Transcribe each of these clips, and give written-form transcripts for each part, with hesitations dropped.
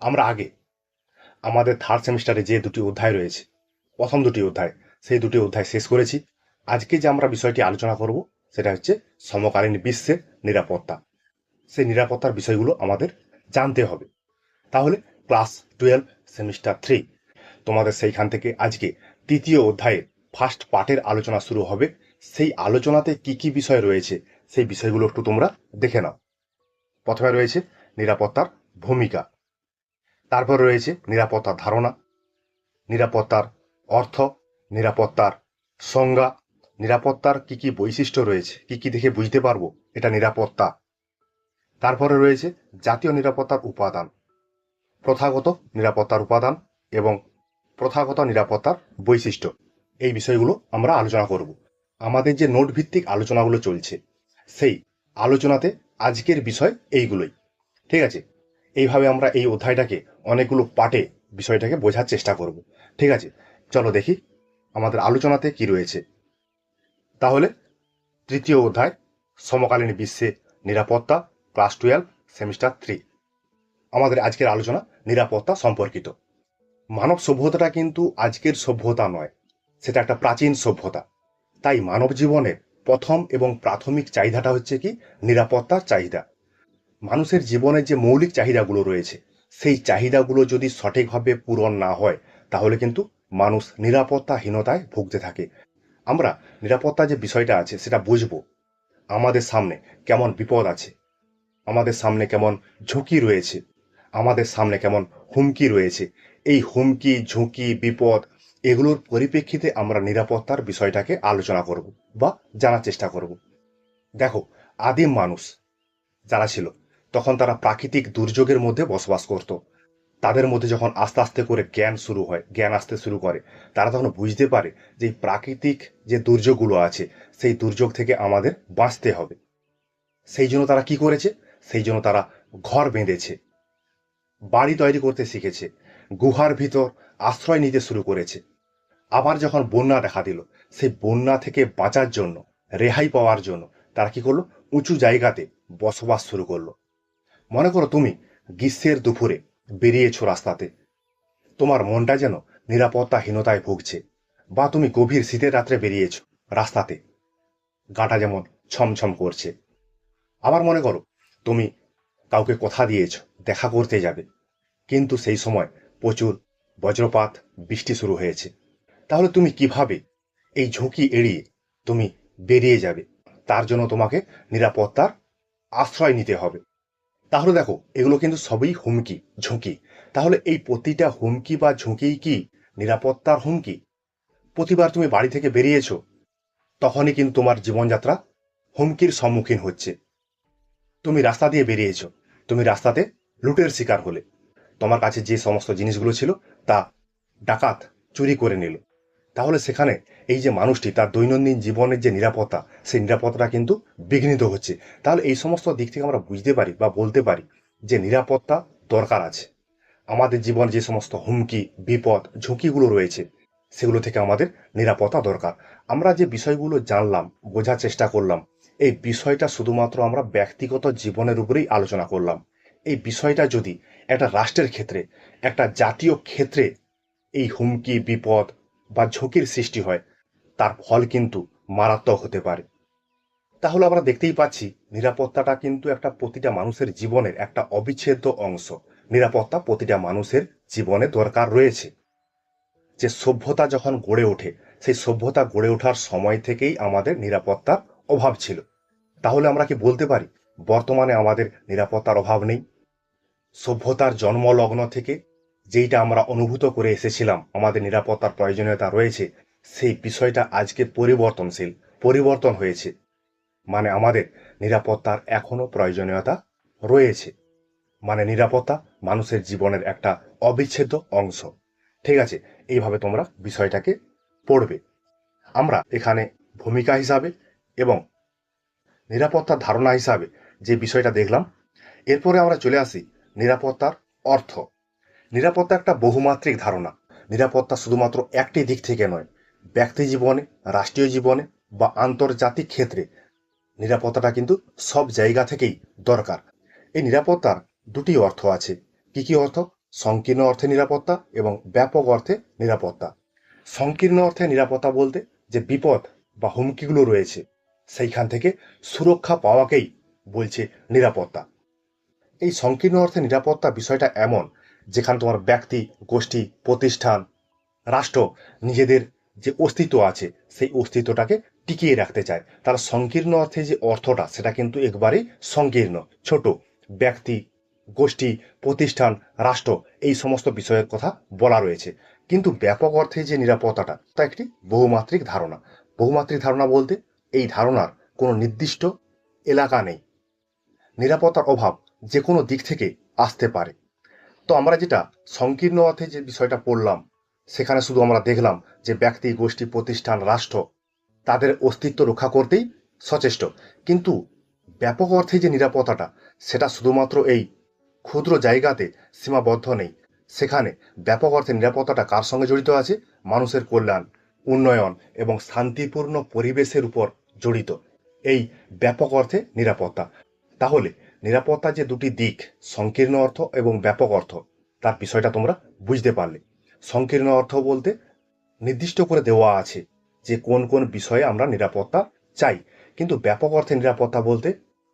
আমরা আগে আমাদের থার্ড সেমিস্টারে যে দুটি অধ্যায় রয়েছে, প্রথম দুটি অধ্যায়, সেই দুটি অধ্যায় শেষ করেছি। আজকে যে আমরা বিষয়টি আলোচনা করব সেটা হচ্ছে সমকালীন বিশ্বের নিরাপত্তা। সেই নিরাপত্তার বিষয়গুলো আমাদের জানতে হবে। তাহলে ক্লাস 12 সেমিস্টার 3 তোমাদের সেইখান থেকে আজকে তৃতীয় অধ্যায়ের ফার্স্ট পার্টের আলোচনা শুরু হবে। সেই আলোচনাতে কি কি বিষয় রয়েছে সেই বিষয়গুলো একটু তোমরা দেখে নাও। প্রথমে রয়েছে নিরাপত্তার ভূমিকা, তারপর রয়েছে নিরাপত্তার ধারণা, নিরাপত্তার অর্থ, নিরাপত্তার সংজ্ঞা, নিরাপত্তার কি কি বৈশিষ্ট্য রয়েছে, কি কি দেখে বুঝতে পারবো এটা নিরাপত্তা। তারপরে রয়েছে জাতীয় নিরাপত্তার উপাদান, প্রথাগত নিরাপত্তার উপাদান এবং প্রথাগত নিরাপত্তার বৈশিষ্ট্য। এই বিষয়গুলো আমরা আলোচনা করব। আমাদের যে নোট ভিত্তিক আলোচনাগুলো চলছে সেই আলোচনাতে আজকের বিষয় এইগুলোই। ঠিক আছে, এইভাবে আমরা এই অধ্যায়টাকে অনেকগুলো পার্টে বিষয়টাকে বোঝার চেষ্টা করব। ঠিক আছে, চলো দেখি আমাদের আলোচনাতে কি রয়েছে। তাহলে তৃতীয় অধ্যায় সমকালীন বিশ্বে নিরাপত্তা, ক্লাস 12 সেমিস্টার 3। আমাদের আজকের আলোচনা নিরাপত্তা সম্পর্কিত। মানব সভ্যতাটা কিন্তু আজকের সভ্যতা নয়, সেটা একটা প্রাচীন সভ্যতা। তাই মানব জীবনের প্রথম এবং প্রাথমিক চাহিদাটা হচ্ছে কি নিরাপত্তার চাহিদা। মানুষের জীবনের যে মৌলিক চাহিদাগুলো রয়েছে সেই চাহিদাগুলো যদি সঠিকভাবে পূরণ না হয় তাহলে কিন্তু মানুষ নিরাপত্তাহীনতায় ভুগতে থাকে। আমরা নিরাপত্তা যে বিষয়টা আছে সেটা বুঝবো। আমাদের সামনে কেমন বিপদ আছে, আমাদের সামনে কেমন ঝুঁকি রয়েছে, আমাদের সামনে কেমন হুমকি রয়েছে, এই হুমকি ঝুঁকি বিপদ এগুলোর পরিপ্রেক্ষিতে আমরা নিরাপত্তার বিষয়টাকে আলোচনা করব বা জানার চেষ্টা করব। দেখো, আদিম মানুষ যারা ছিল তখন তারা প্রাকৃতিক দুর্যোগের মধ্যে বসবাস করত। তাদের মধ্যে যখন আস্তে আস্তে করে জ্ঞান আসতে শুরু করে, তারা তখন বুঝতে পারে যে এই প্রাকৃতিক যে দুর্যোগগুলো আছে সেই দুর্যোগ থেকে আমাদের বাঁচতে হবে। সেই জন্য তারা কি করেছে, সেই জন্য তারা ঘর বেঁধেছে, বাড়ি তৈরি করতে শিখেছে, গুহার ভিতর আশ্রয় নিতে শুরু করেছে। আবার যখন বন্যা দেখা দিল, সেই বন্যা থেকে বাঁচার জন্য, রেহাই পাওয়ার জন্য তারা কি করলো, উঁচু জায়গাতে বসবাস শুরু করলো। মনে করো তুমি গ্রীষ্মের দুপুরে বেরিয়েছো রাস্তাতে, তোমার মনটা যেন নিরাপত্তাহীনতায় ভুগছে। বা তুমি গভীর শীতের রাত্রে বেরিয়েছো রাস্তাতে, গাটা যেমন ছমছম করছে। আবার মনে করো তুমি কাউকে কথা দিয়েছো দেখা করতে যাবে, কিন্তু সেই সময় প্রচুর বজ্রপাত, বৃষ্টি শুরু হয়েছে। তাহলে তুমি কিভাবে এই ঝুঁকি এড়িয়ে তুমি বেরিয়ে যাবে? তার জন্য তোমাকে নিরাপত্তার আশ্রয় নিতে হবে। তাহলে দেখো, এগুলো কিন্তু সবই হুমকি, ঝুঁকি। তাহলে এই প্রতিটা হুমকি বা ঝুঁকি কি নিরাপত্তার হুমকি? প্রতিবার তুমি বাড়ি থেকে বেরিয়েছো তখনই কিন্তু তোমার জীবনযাত্রা হুমকির সম্মুখীন হচ্ছে। তুমি রাস্তা দিয়ে বেরিয়েছো, তুমি রাস্তাতে লুটের শিকার হলে, তোমার কাছে যে সমস্ত জিনিসগুলো ছিল তা ডাকাত চুরি করে নিল। তাহলে সেখানে এই যে মানুষটি তার দৈনন্দিন জীবনের যে নিরাপত্তা, সেই নিরাপত্তাটা কিন্তু বিঘ্নিত হচ্ছে। তাহলে এই সমস্ত দিক থেকে আমরা বুঝতে পারি বা বলতে পারি যে নিরাপত্তা দরকার আছে। আমাদের জীবন যে সমস্ত হুমকি বিপদ ঝুঁকিগুলো রয়েছে সেগুলো থেকে আমাদের নিরাপত্তা দরকার। আমরা যে বিষয়গুলো জানলাম, বোঝার চেষ্টা করলাম, এই বিষয়টা শুধুমাত্র আমরা ব্যক্তিগত জীবনের উপরেই আলোচনা করলাম। এই বিষয়টা যদি একটা রাষ্ট্রের ক্ষেত্রে, একটা জাতীয় ক্ষেত্রে এই হুমকি বিপদ বা ঝুঁকির সৃষ্টি হয়, তার ফল কিন্তু মারাত্মক হতে পারে। তাহলে আমরা দেখতেই পাচ্ছি নিরাপত্তাটা কিন্তু একটা প্রতিটা মানুষের জীবনের একটা অবিচ্ছেদ্য অংশ। নিরাপত্তা প্রতিটা মানুষের জীবনে দরকার রয়েছে। যে সভ্যতা যখন গড়ে ওঠে, সেই সভ্যতা গড়ে ওঠার সময় থেকেই আমাদের নিরাপত্তার অভাব ছিল। তাহলে আমরা কি বলতে পারি বর্তমানে আমাদের নিরাপত্তার অভাব নেই? সভ্যতার জন্মলগ্ন থেকে যেইটা আমরা অনুভূত করে এসেছিলাম আমাদের নিরাপত্তার প্রয়োজনীয়তা রয়েছে, সেই বিষয়টা আজকে পরিবর্তনশীল, পরিবর্তন হয়েছে। মানে আমাদের নিরাপত্তার এখনো প্রয়োজনীয়তা রয়েছে। মানে নিরাপত্তা মানুষের জীবনের একটা অবিচ্ছেদ্য অংশ। ঠিক আছে, এইভাবে তোমরা বিষয়টাকে পড়বে। আমরা এখানে ভূমিকা হিসাবে এবং নিরাপত্তার ধারণা হিসাবে যে বিষয়টা দেখলাম, এরপরে আমরা চলে আসি নিরাপত্তার অর্থ। নিরাপত্তা একটা বহুমাত্রিক ধারণা। নিরাপত্তা শুধুমাত্র একটি দিক থেকে নয়, ব্যক্তি জীবনে, রাষ্ট্রীয় জীবনে বা আন্তর্জাতিক ক্ষেত্রে নিরাপত্তাটা কিন্তু সব জায়গা থেকেই দরকার। এই নিরাপত্তার দুটি অর্থ আছে। কি কি অর্থ? সংকীর্ণ অর্থে নিরাপত্তা এবং ব্যাপক অর্থে নিরাপত্তা। সংকীর্ণ অর্থে নিরাপত্তা বলতে যে বিপদ বা হুমকিগুলো রয়েছে সেইখান থেকে সুরক্ষা পাওয়াকেই বলছে নিরাপত্তা। এই সংকীর্ণ অর্থে নিরাপত্তা বিষয়টা এমন যেখানে তোমার ব্যক্তি, গোষ্ঠী, প্রতিষ্ঠান, রাষ্ট্র নিজেদের যে অস্তিত্ব আছে সেই অস্তিত্বটাকে টিকিয়ে রাখতে চায়। তার সংকীর্ণ অর্থে যে অর্থটা সেটা কিন্তু একবারেই সংকীর্ণ, ছোট। ব্যক্তি, গোষ্ঠী, প্রতিষ্ঠান, রাষ্ট্র এই সমস্ত বিষয়ের কথা বলা রয়েছে। কিন্তু ব্যাপক অর্থে যে নিরাপত্তাটা তা একটি বহুমাত্রিক ধারণা। বহুমাত্রিক ধারণা বলতে এই ধারণার কোনো নির্দিষ্ট এলাকা নেই। নিরাপত্তার অভাব যে কোনো দিক থেকে আসতে পারে। তো আমরা যেটা সংকীর্ণ অর্থে যে বিষয়টা পড়লাম সেখানে শুধু আমরা দেখলাম যে ব্যক্তি, গোষ্ঠী, প্রতিষ্ঠান, রাষ্ট্র তাদের অস্তিত্ব রক্ষা করতেই সচেষ্ট। কিন্তু ব্যাপক অর্থে যে নিরাপত্তাটা সেটা শুধুমাত্র এই ক্ষুদ্র জায়গাতে সীমাবদ্ধ নেই। সেখানে ব্যাপক অর্থে নিরাপত্তাটা কার সঙ্গে জড়িত আছে? মানুষের কল্যাণ, উন্নয়ন এবং শান্তিপূর্ণ পরিবেশের উপর জড়িত এই ব্যাপক অর্থে নিরাপত্তা। তাহলে নিরাপত্তার যে দুটি দিক, সংকীর্ণ অর্থ এবং ব্যাপক অর্থ, তার বিষয়টা তোমরা বুঝতে পারলে। সংকীর্ণ অর্থ বলতে নির্দিষ্ট করে দেওয়া আছে যে কোন কোন বিষয়ে আমরা নিরাপত্তা চাই। কিন্তু ব্যাপক অর্থে নিরাপত্তা বলতে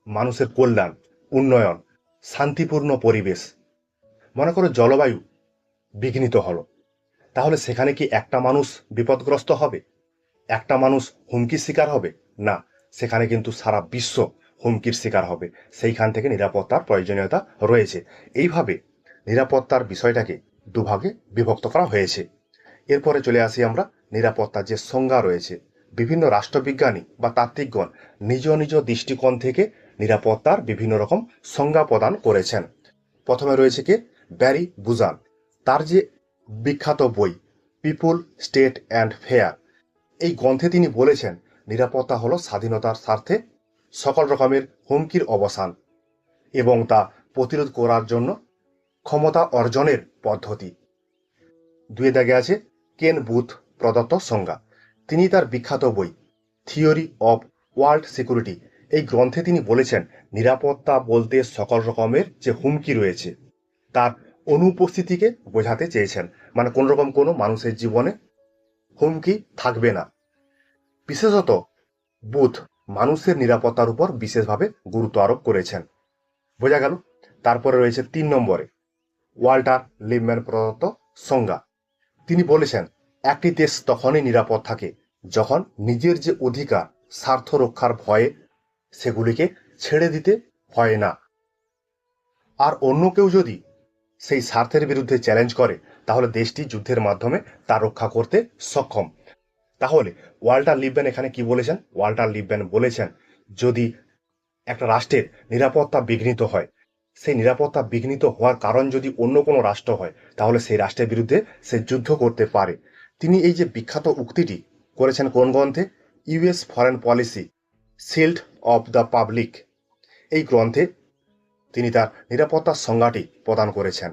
মানুষের কল্যাণ, উন্নয়ন, শান্তিপূর্ণ পরিবেশ। মনে করো জলবায়ু বিঘ্নিত হলো, তাহলে সেখানে কি একটা মানুষ বিপদগ্রস্ত হবে? একটা মানুষ হুমকির শিকার হবে? না, সেখানে কিন্তু সারা বিশ্ব হুমকির শিকার হবে। সেইখান থেকে নিরাপত্তার প্রয়োজনীয়তা রয়েছে। এইভাবে নিরাপত্তার বিষয়টাকে দুভাগে বিভক্ত করা হয়েছে। এরপরে চলে আসি আমরা নিরাপত্তার যে সংজ্ঞা রয়েছে। বিভিন্ন রাষ্ট্রবিজ্ঞানী বা তাত্ত্বিকগণ নিজ নিজ দৃষ্টিকোণ থেকে নিরাপত্তার বিভিন্ন রকম সংজ্ঞা প্রদান করেছেন। প্রথমে রয়েছে কে? ব্যারি বুজান। তার যে বিখ্যাত বই পিপুল, স্টেট অ্যান্ড ফেয়ার, এই গ্রন্থে তিনি বলেছেন নিরাপত্তা হলো স্বাধীনতার স্বার্থে সকল রকমের হুমকির অবসান এবং তা প্রতিরোধ করার জন্য ক্ষমতা অর্জনের পদ্ধতি। দুয়ে দাগে আছে কেন বুথ প্রদত্ত সংজ্ঞা। তিনি তার বিখ্যাত বই থিওরি অব ওয়ার্ল্ড সিকিউরিটি, এই গ্রন্থে তিনি বলেছেন নিরাপত্তা বলতে সকল রকমের যে হুমকি রয়েছে তার অনুপস্থিতিকে বোঝাতে চেয়েছেন। মানে কোন রকম কোনো মানুষের জীবনে হুমকি থাকবে না। বিশেষত বুথ মানুষের নিরাপত্তার উপর বিশেষভাবে গুরুত্ব আরোপ করেছেন। বোঝা গেল। তারপরে রয়েছে 3 নম্বরে ওয়াল্টার লিপম্যান প্রদত্ত সংজ্ঞা। তিনি বলেছেন একটি দেশ তখনই নিরাপদ থাকে যখন নিজের যে অধিকার, স্বার্থ রক্ষার ভয়ে সেগুলিকে ছেড়ে দিতে হয় না। আর অন্য কেউ যদি সেই স্বার্থের বিরুদ্ধে চ্যালেঞ্জ করে তাহলে দেশটি যুদ্ধের মাধ্যমে তা রক্ষা করতে সক্ষম। তাহলে ওয়াল্টার লিপম্যান এখানে কি বলেছেন? ওয়াল্টার লিপম্যান বলেছেন যদি একটা রাষ্ট্রের নিরাপত্তা বিঘ্নিত হয়, সেই নিরাপত্তা বিঘ্নিত হওয়ার কারণ যদি অন্য কোনো রাষ্ট্র হয় তাহলে সেই রাষ্ট্রের বিরুদ্ধে সে যুদ্ধ করতে পারে। তিনি এই যে বিখ্যাত উক্তিটি করেছেন কোন গ্রন্থে? US foreign policy, shield of the public, এই গ্রন্থে তিনি তার নিরাপত্তার সংজ্ঞাটি প্রদান করেছেন।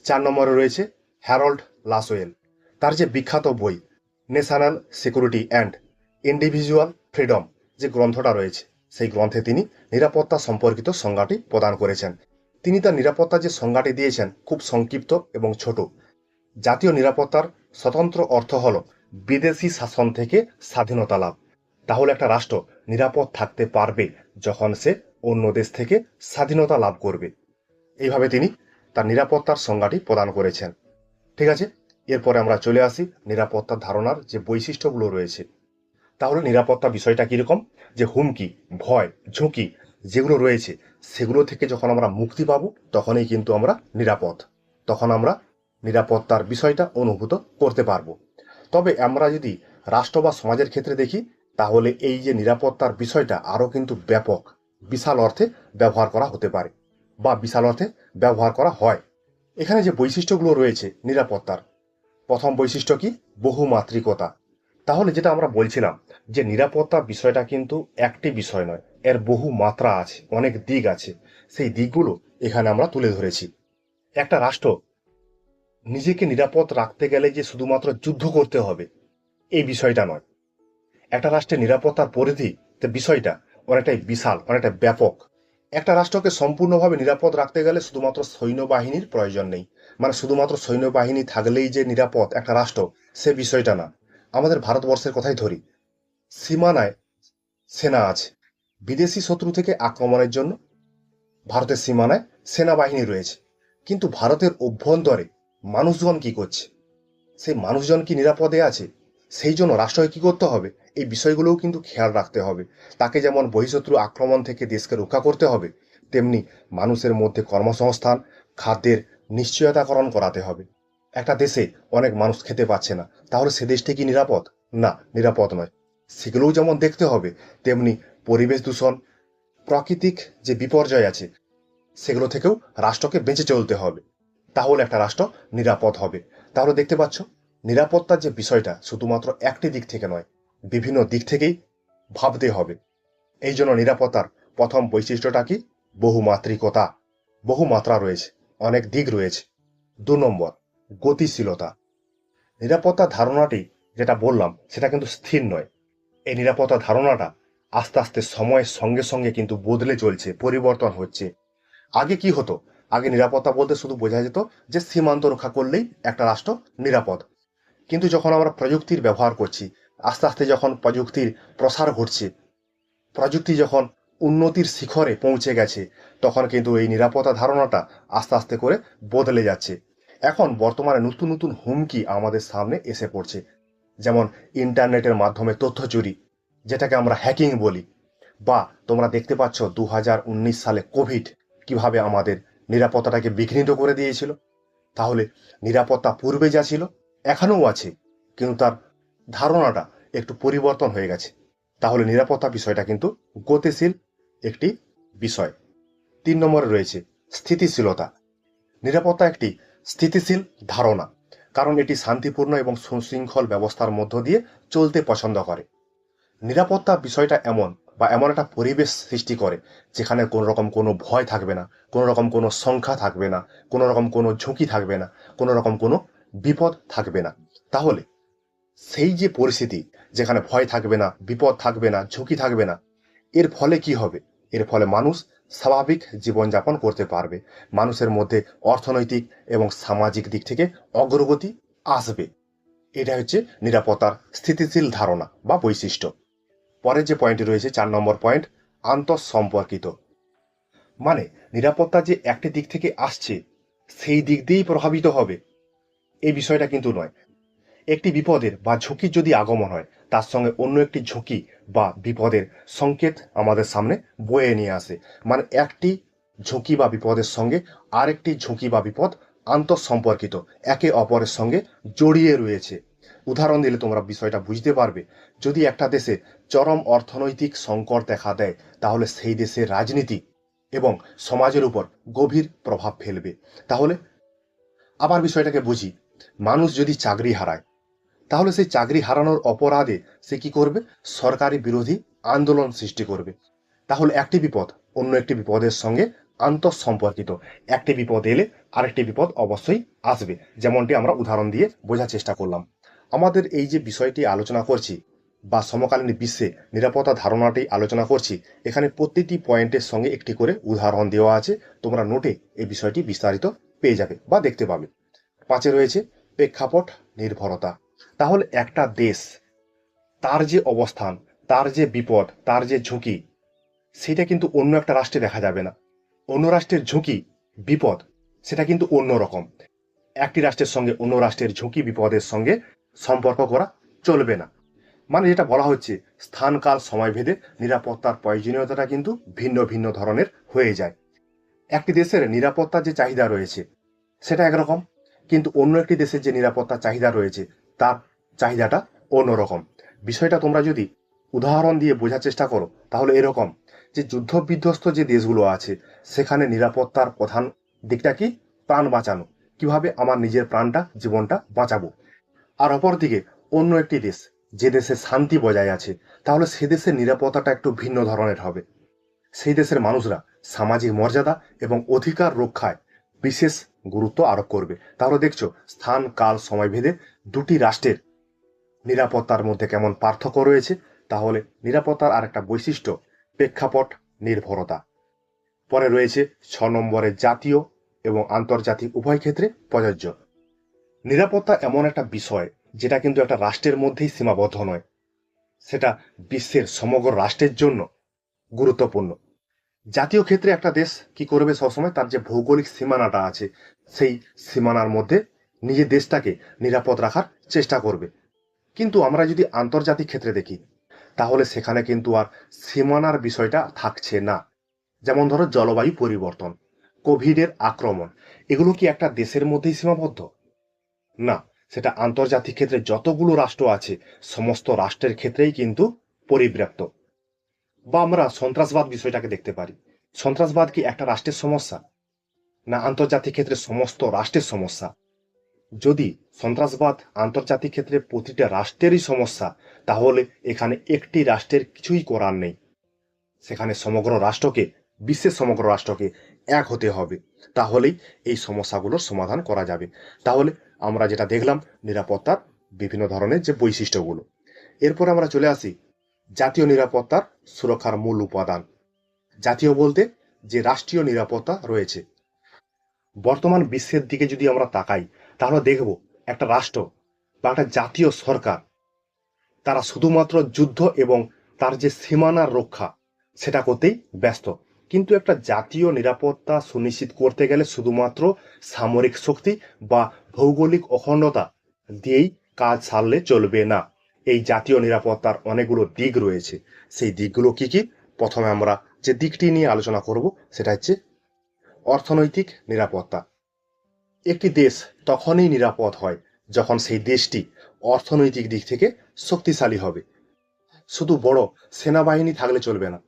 4 নম্বরে রয়েছে হ্যারল্ড লাসওয়েল। তার যে বিখ্যাত বই national security and individual freedom, যে গ্রন্থটা রয়েছে সেই গ্রন্থে তিনি নিরাপত্তা সম্পর্কিত সংজ্ঞাটি প্রদান করেছেন। তিনি তার নিরাপত্তার যে সংজ্ঞাটি দিয়েছেন খুব সংক্ষিপ্ত এবং ছোট। জাতীয় নিরাপত্তার স্বতন্ত্র অর্থ হল বিদেশি শাসন থেকে স্বাধীনতা লাভ। তাহলে একটা রাষ্ট্র নিরাপদ থাকতে পারবে যখন সে অন্য দেশ থেকে স্বাধীনতা লাভ করবে। এইভাবে তিনি তার নিরাপত্তার সংজ্ঞাটি প্রদান করেছেন। ঠিক আছে, এরপরে আমরা চলে আসি নিরাপত্তার ধারণার যে বৈশিষ্ট্যগুলো রয়েছে। তাহলে নিরাপত্তা বিষয়টা কিরকম? যে হুমকি, ভয়, ঝুঁকি যেগুলো রয়েছে সেগুলো থেকে যখন আমরা মুক্তি পাবো তখনই কিন্তু আমরা নিরাপদ, তখন আমরা নিরাপত্তার বিষয়টা অনুভূত করতে পারবো। তবে আমরা যদি রাষ্ট্র বা সমাজের ক্ষেত্রে দেখি তাহলে এই যে নিরাপত্তার বিষয়টা আরও কিন্তু ব্যাপক, বিশাল অর্থে ব্যবহার করা হতে পারে বা বিশাল অর্থে ব্যবহার করা হয়। এখানে যে বৈশিষ্ট্যগুলো রয়েছে নিরাপত্তার, প্রথম বৈশিষ্ট্য কি? বহুমাত্রিকতা। তাহলে যেটা আমরা বলছিলাম যে নিরাপত্তা বিষয়টা কিন্তু একটি বিষয় নয়, এর বহু মাত্রা আছে, অনেক দিক আছে। সেই দিকগুলো এখানে আমরা তুলে ধরেছি। একটা রাষ্ট্র নিজেকে নিরাপদ রাখতে গেলে যে শুধুমাত্র যুদ্ধ করতে হবে এই বিষয়টা নয়। একটা রাষ্ট্রের নিরাপত্তার পরিধি বিষয়টা অনেকটাই বিশাল, অনেকটা ব্যাপক। একটা রাষ্ট্রকে সম্পূর্ণভাবে নিরাপদ রাখতে গেলে শুধুমাত্র সৈন্যবাহিনীর প্রয়োজন নেই। মানে শুধুমাত্র সৈন্যবাহিনী থাকলেই যে নিরাপদ একটা রাষ্ট্র, সে বিষয়টা না। আমাদের ভারতবর্ষের কথাই ধরি, সীমানায় সেনা আছে। বিদেশি শত্রু থেকে আক্রমণের জন্য ভারতের সীমানায় সেনাবাহিনী রয়েছে। কিন্তু ভারতের অভ্যন্তরে মানুষজন কি করছে? সেই মানুষজন কি নিরাপদে আছে? সেই জন্য রাষ্ট্রকে কি করতে হবে? এই বিষয়গুলোও কিন্তু খেয়াল রাখতে হবে। তাকে যেমন বহিঃশত্রু আক্রমণ থেকে দেশকে রক্ষা করতে হবে, তেমনি মানুষের মধ্যে কর্মসংস্থান, খাদ্যের নিশ্চয়তাকরণ করাতে হবে। একটা দেশে অনেক মানুষ খেতে পাচ্ছে না, তাহলে সে দেশটি কি নিরাপদ? না, নিরাপদ নয়। সেগুলোও যেমন দেখতে হবে, তেমনি পরিবেশ দূষণ, প্রাকৃতিক যে বিপর্যয় আছে, সেগুলো থেকেও রাষ্ট্রকে বেঁচে চলতে হবে। তাহলে একটা রাষ্ট্র নিরাপদ হবে। তাহলে দেখতে পাচ্ছ, নিরাপত্তার যে বিষয়টা শুধুমাত্র একটি দিক থেকে নয়, বিভিন্ন দিক থেকেই ভাবতে হবে। এই জন্য নিরাপত্তার প্রথম বৈশিষ্ট্যটা কি? বহুমাত্রিকতা। বহুমাত্রা রয়েছে, অনেক দিক রয়েছে। 2 নম্বর, গতিশীলতা। নিরাপত্তা ধারণাটি যেটা বললাম সেটা কিন্তু স্থির নয়। এই নিরাপত্তা ধারণাটা আস্তে আস্তে সময়ের সঙ্গে সঙ্গে কিন্তু বদলে চলছে, পরিবর্তন হচ্ছে। আগে কি হতো? আগে নিরাপত্তা বলতে শুধু বোঝা যেত যে সীমান্ত রক্ষা করলেই একটা রাষ্ট্র নিরাপদ। কিন্তু যখন আমরা প্রযুক্তির ব্যবহার করছি, আস্তে আস্তে যখন প্রযুক্তির প্রসার ঘটছে, প্রযুক্তি যখন উন্নতির শিখরে পৌঁছে গেছে, তখন কিন্তু এই নিরাপত্তা ধারণাটা আস্তে আস্তে করে বদলে যাচ্ছে। এখন বর্তমানে নতুন নতুন হুমকি আমাদের সামনে এসে পড়ছে। যেমন ইন্টারনেটের মাধ্যমে তথ্য চুরি, যেটাকে আমরা হ্যাকিং বলি। বা তোমরা দেখতে পাচ্ছ 2019 সালে কোভিড কিভাবে আমাদের নিরাপত্তাটাকে বিঘ্নিত করে দিয়েছিল। তাহলে নিরাপত্তা পূর্বে যা ছিল এখনও আছে, কিন্তু তার ধারণাটা একটু পরিবর্তন হয়ে গেছে। তাহলে নিরাপত্তা বিষয়টা কিন্তু গতিশীল একটি বিষয়। 3 নম্বরে রয়েছে স্থিতিশীলতা। নিরাপত্তা একটি স্থিতিশীল ধারণা, কারণ এটি শান্তিপূর্ণ এবং সুশৃঙ্খল ব্যবস্থার মধ্য দিয়ে চলতে পছন্দ করে। নিরাপত্তা বিষয়টা এমন বা এমন একটা পরিবেশ সৃষ্টি করে যেখানে কোনো রকম কোনো ভয় থাকবে না, কোনো রকম কোনো সংখ্যা থাকবে না, কোনো রকম কোনো ঝুঁকি থাকবে না, কোনো রকম কোনো বিপদ থাকবে না। তাহলে সেই যে পরিস্থিতি, যেখানে ভয় থাকবে না, বিপদ থাকবে না, ঝুঁকি থাকবে না, এর ফলে কি হবে? এর ফলে মানুষ স্বাভাবিক জীবনযাপন করতে পারবে। মানুষের মধ্যে অর্থনৈতিক এবং সামাজিক দিক থেকে অগ্রগতি আসবে। এটা হচ্ছে নিরাপত্তার স্থিতিশীল ধারণা বা বৈশিষ্ট্য। পরের যে পয়েন্টটি রয়েছে 4 নম্বর পয়েন্ট, আন্তঃসম্পর্কিত। মানে নিরাপত্তা যে একটি দিক থেকে আসছে সেই দিক দিয়েই প্রভাবিত হবে, এই বিষয়টা কিন্তু নয়। একটি বিপদের বা ঝুঁকির যদি আগমন হয়, তার সঙ্গে অন্য একটি ঝুঁকি বা বিপদের সংকেত আমাদের সামনে বয়ে নিয়ে আসে। মানে একটি ঝুঁকি বা বিপদের সঙ্গে আরেকটি ঝুঁকি বা বিপদ আন্তঃসম্পর্কিত, একে অপরের সঙ্গে জড়িয়ে রয়েছে। উদাহরণ দিলে তোমরা বিষয়টা বুঝতে পারবে। যদি একটা দেশে চরম অর্থনৈতিক সংকট দেখা দেয়, তাহলে সেই দেশের রাজনীতি এবং সমাজের উপর গভীর প্রভাব ফেলবে। তাহলে আবার বিষয়টাকে বুঝি, মানুষ যদি চাকরি হারায়, তাহলে সেই চাকরি হারানোর অপরাধে সে কি করবে? সরকারি বিরোধী আন্দোলন সৃষ্টি করবে। তাহলে একটি বিপদ অন্য একটি বিপদের সঙ্গে আন্তঃসম্পর্কিত। একটি বিপদ এলে আরেকটি বিপদ অবশ্যই আসবে, যেমনটি আমরা উদাহরণ দিয়ে বোঝার চেষ্টা করলাম। আমাদের এই যে বিষয়টি আলোচনা করছি বা সমকালীন বিশ্বে নিরাপত্তা ধারণাটি আলোচনা করছি, এখানে প্রতিটি পয়েন্টের সঙ্গে একটি করে উদাহরণ দেওয়া আছে। তোমরা নোটে এই বিষয়টি বিস্তারিত পেয়ে যাবে বা দেখতে পাবে। 5 রয়েছে প্রেক্ষাপট নির্ভরতা। তাহলে একটা দেশ, তার যে অবস্থান, তার যে বিপদ, তার যে ঝুঁকি, সেটা কিন্তু অন্য একটা রাষ্ট্রে দেখা যাবে না। অন্য রাষ্ট্রের ঝুঁকি, বিপদ, সেটা কিন্তু অন্য রকম। একটি রাষ্ট্রের সঙ্গে অন্য রাষ্ট্রের ঝুঁকি বিপদের সঙ্গে সম্পর্ক করা চলবে না। মানে যেটা বলা হচ্ছে, স্থান কাল সময় ভেদে নিরাপত্তার প্রয়োজনীয়তাটা কিন্তু ভিন্ন ভিন্ন ধরনের হয়ে যায়। একটি দেশের নিরাপত্তার যে চাহিদা রয়েছে সেটা একরকম, কিন্তু অন্য একটি দেশের যে নিরাপত্তার চাহিদা রয়েছে তার চাহিদাটা অন্যরকম। বিষয়টা তোমরা যদি উদাহরণ দিয়ে বোঝার চেষ্টা করো, তাহলে এরকম যে যুদ্ধ বিধ্বস্ত যে দেশগুলো আছে, সেখানে নিরাপত্তার প্রধান দিকটা কি? প্রাণ বাঁচানো। কিভাবে আমার নিজের প্রাণটা, জীবনটা বাঁচাবো। আর অপরদিকে অন্য একটি দেশ, যে দেশে শান্তি বজায় আছে, তাহলে সে দেশের নিরাপত্তাটা একটু ভিন্ন ধরনের হবে। সেই দেশের মানুষরা সামাজিক মর্যাদা এবং অধিকার রক্ষায় বিশেষ গুরুত্ব আরোপ করবে। তাহলে দেখছো স্থান কাল সময় ভেদে দুটি রাষ্ট্রের নিরাপত্তার মধ্যে কেমন পার্থক্য রয়েছে। তাহলে নিরাপত্তার আর একটা বৈশিষ্ট্য প্রেক্ষাপট নির্ভরতা। পরে রয়েছে 6 নম্বরে জাতীয় এবং আন্তর্জাতিক উভয় ক্ষেত্রে প্রযোজ্য। নিরাপত্তা এমন একটা বিষয় যেটা কিন্তু একটা রাষ্ট্রের মধ্যেই সীমাবদ্ধ নয়, সেটা বিশ্বের সমগ্র রাষ্ট্রের জন্য গুরুত্বপূর্ণ। জাতীয় ক্ষেত্রে একটা দেশ কি করবে, সবসময় তার যে ভৌগোলিক সীমানাটা আছে সেই সীমানার মধ্যে নিজের দেশটাকে নিরাপদ রাখার চেষ্টা করবে। কিন্তু আমরা যদি আন্তর্জাতিক ক্ষেত্রে দেখি, তাহলে সেখানে কিন্তু আর সীমানার বিষয়টা থাকছে না। যেমন ধরো জলবায়ু পরিবর্তন, কোভিডের আক্রমণ, এগুলো কি একটা দেশের মধ্যেই সীমাবদ্ধ? না, সেটা আন্তর্জাতিক ক্ষেত্রে যতগুলো রাষ্ট্র আছে সমস্ত রাষ্ট্রের ক্ষেত্রেই কিন্তু পরিব্যাপ্ত। বা আমরা সন্ত্রাসবাদ বিষয়টাকে দেখতে পারি। সন্ত্রাসবাদ কি একটা রাষ্ট্রের সমস্যা, না আন্তর্জাতিক ক্ষেত্রে সমস্ত রাষ্ট্রের সমস্যা? যদি সন্ত্রাসবাদ আন্তর্জাতিক ক্ষেত্রে প্রতিটা রাষ্ট্রেরই সমস্যা, তাহলে এখানে একটি রাষ্ট্রের কিছুই করার নেই। সেখানে সমগ্র রাষ্ট্রকে, বিশ্বের সমগ্র রাষ্ট্রকে এক হতে হবে, তাহলেই এই সমস্যাগুলোর সমাধান করা যাবে। তাহলে আমরা যেটা দেখলাম নিরাপত্তার বিভিন্ন ধরনের যে বৈশিষ্ট্যগুলো। এরপর আমরা চলে আসি জাতীয় নিরাপত্তার সুরক্ষার মূল উপাদান। জাতীয় বলতে যে রাষ্ট্রীয় নিরাপত্তা রয়েছে। বর্তমান বিশ্বের দিকে যদি আমরা তাকাই, তাহলে দেখব একটা রাষ্ট্র বা একটা জাতীয় সরকার তারা শুধুমাত্র যুদ্ধ এবং তার যে সীমানার রক্ষা সেটা করতেই ব্যস্ত। কিন্তু একটা জাতীয় নিরাপত্তা সুনিশ্চিত করতে গেলে শুধুমাত্র সামরিক শক্তি বা ভৌগোলিক অখণ্ডতা দিয়েই কাজ সারলে চলবে না। এই জাতীয় নিরাপত্তার অনেকগুলো দিক রয়েছে। সেই দিকগুলো কি কি? প্রথমে আমরা যে দিকটি নিয়ে আলোচনা করব সেটা হচ্ছে অর্থনৈতিক নিরাপত্তা। একটি দেশ তখনই নিরাপদ হয় যখন সেই দেশটি অর্থনৈতিক দিক থেকে শক্তিশালী হবে। শুধু বড় সেনাবাহিনী থাকলে চলবে না,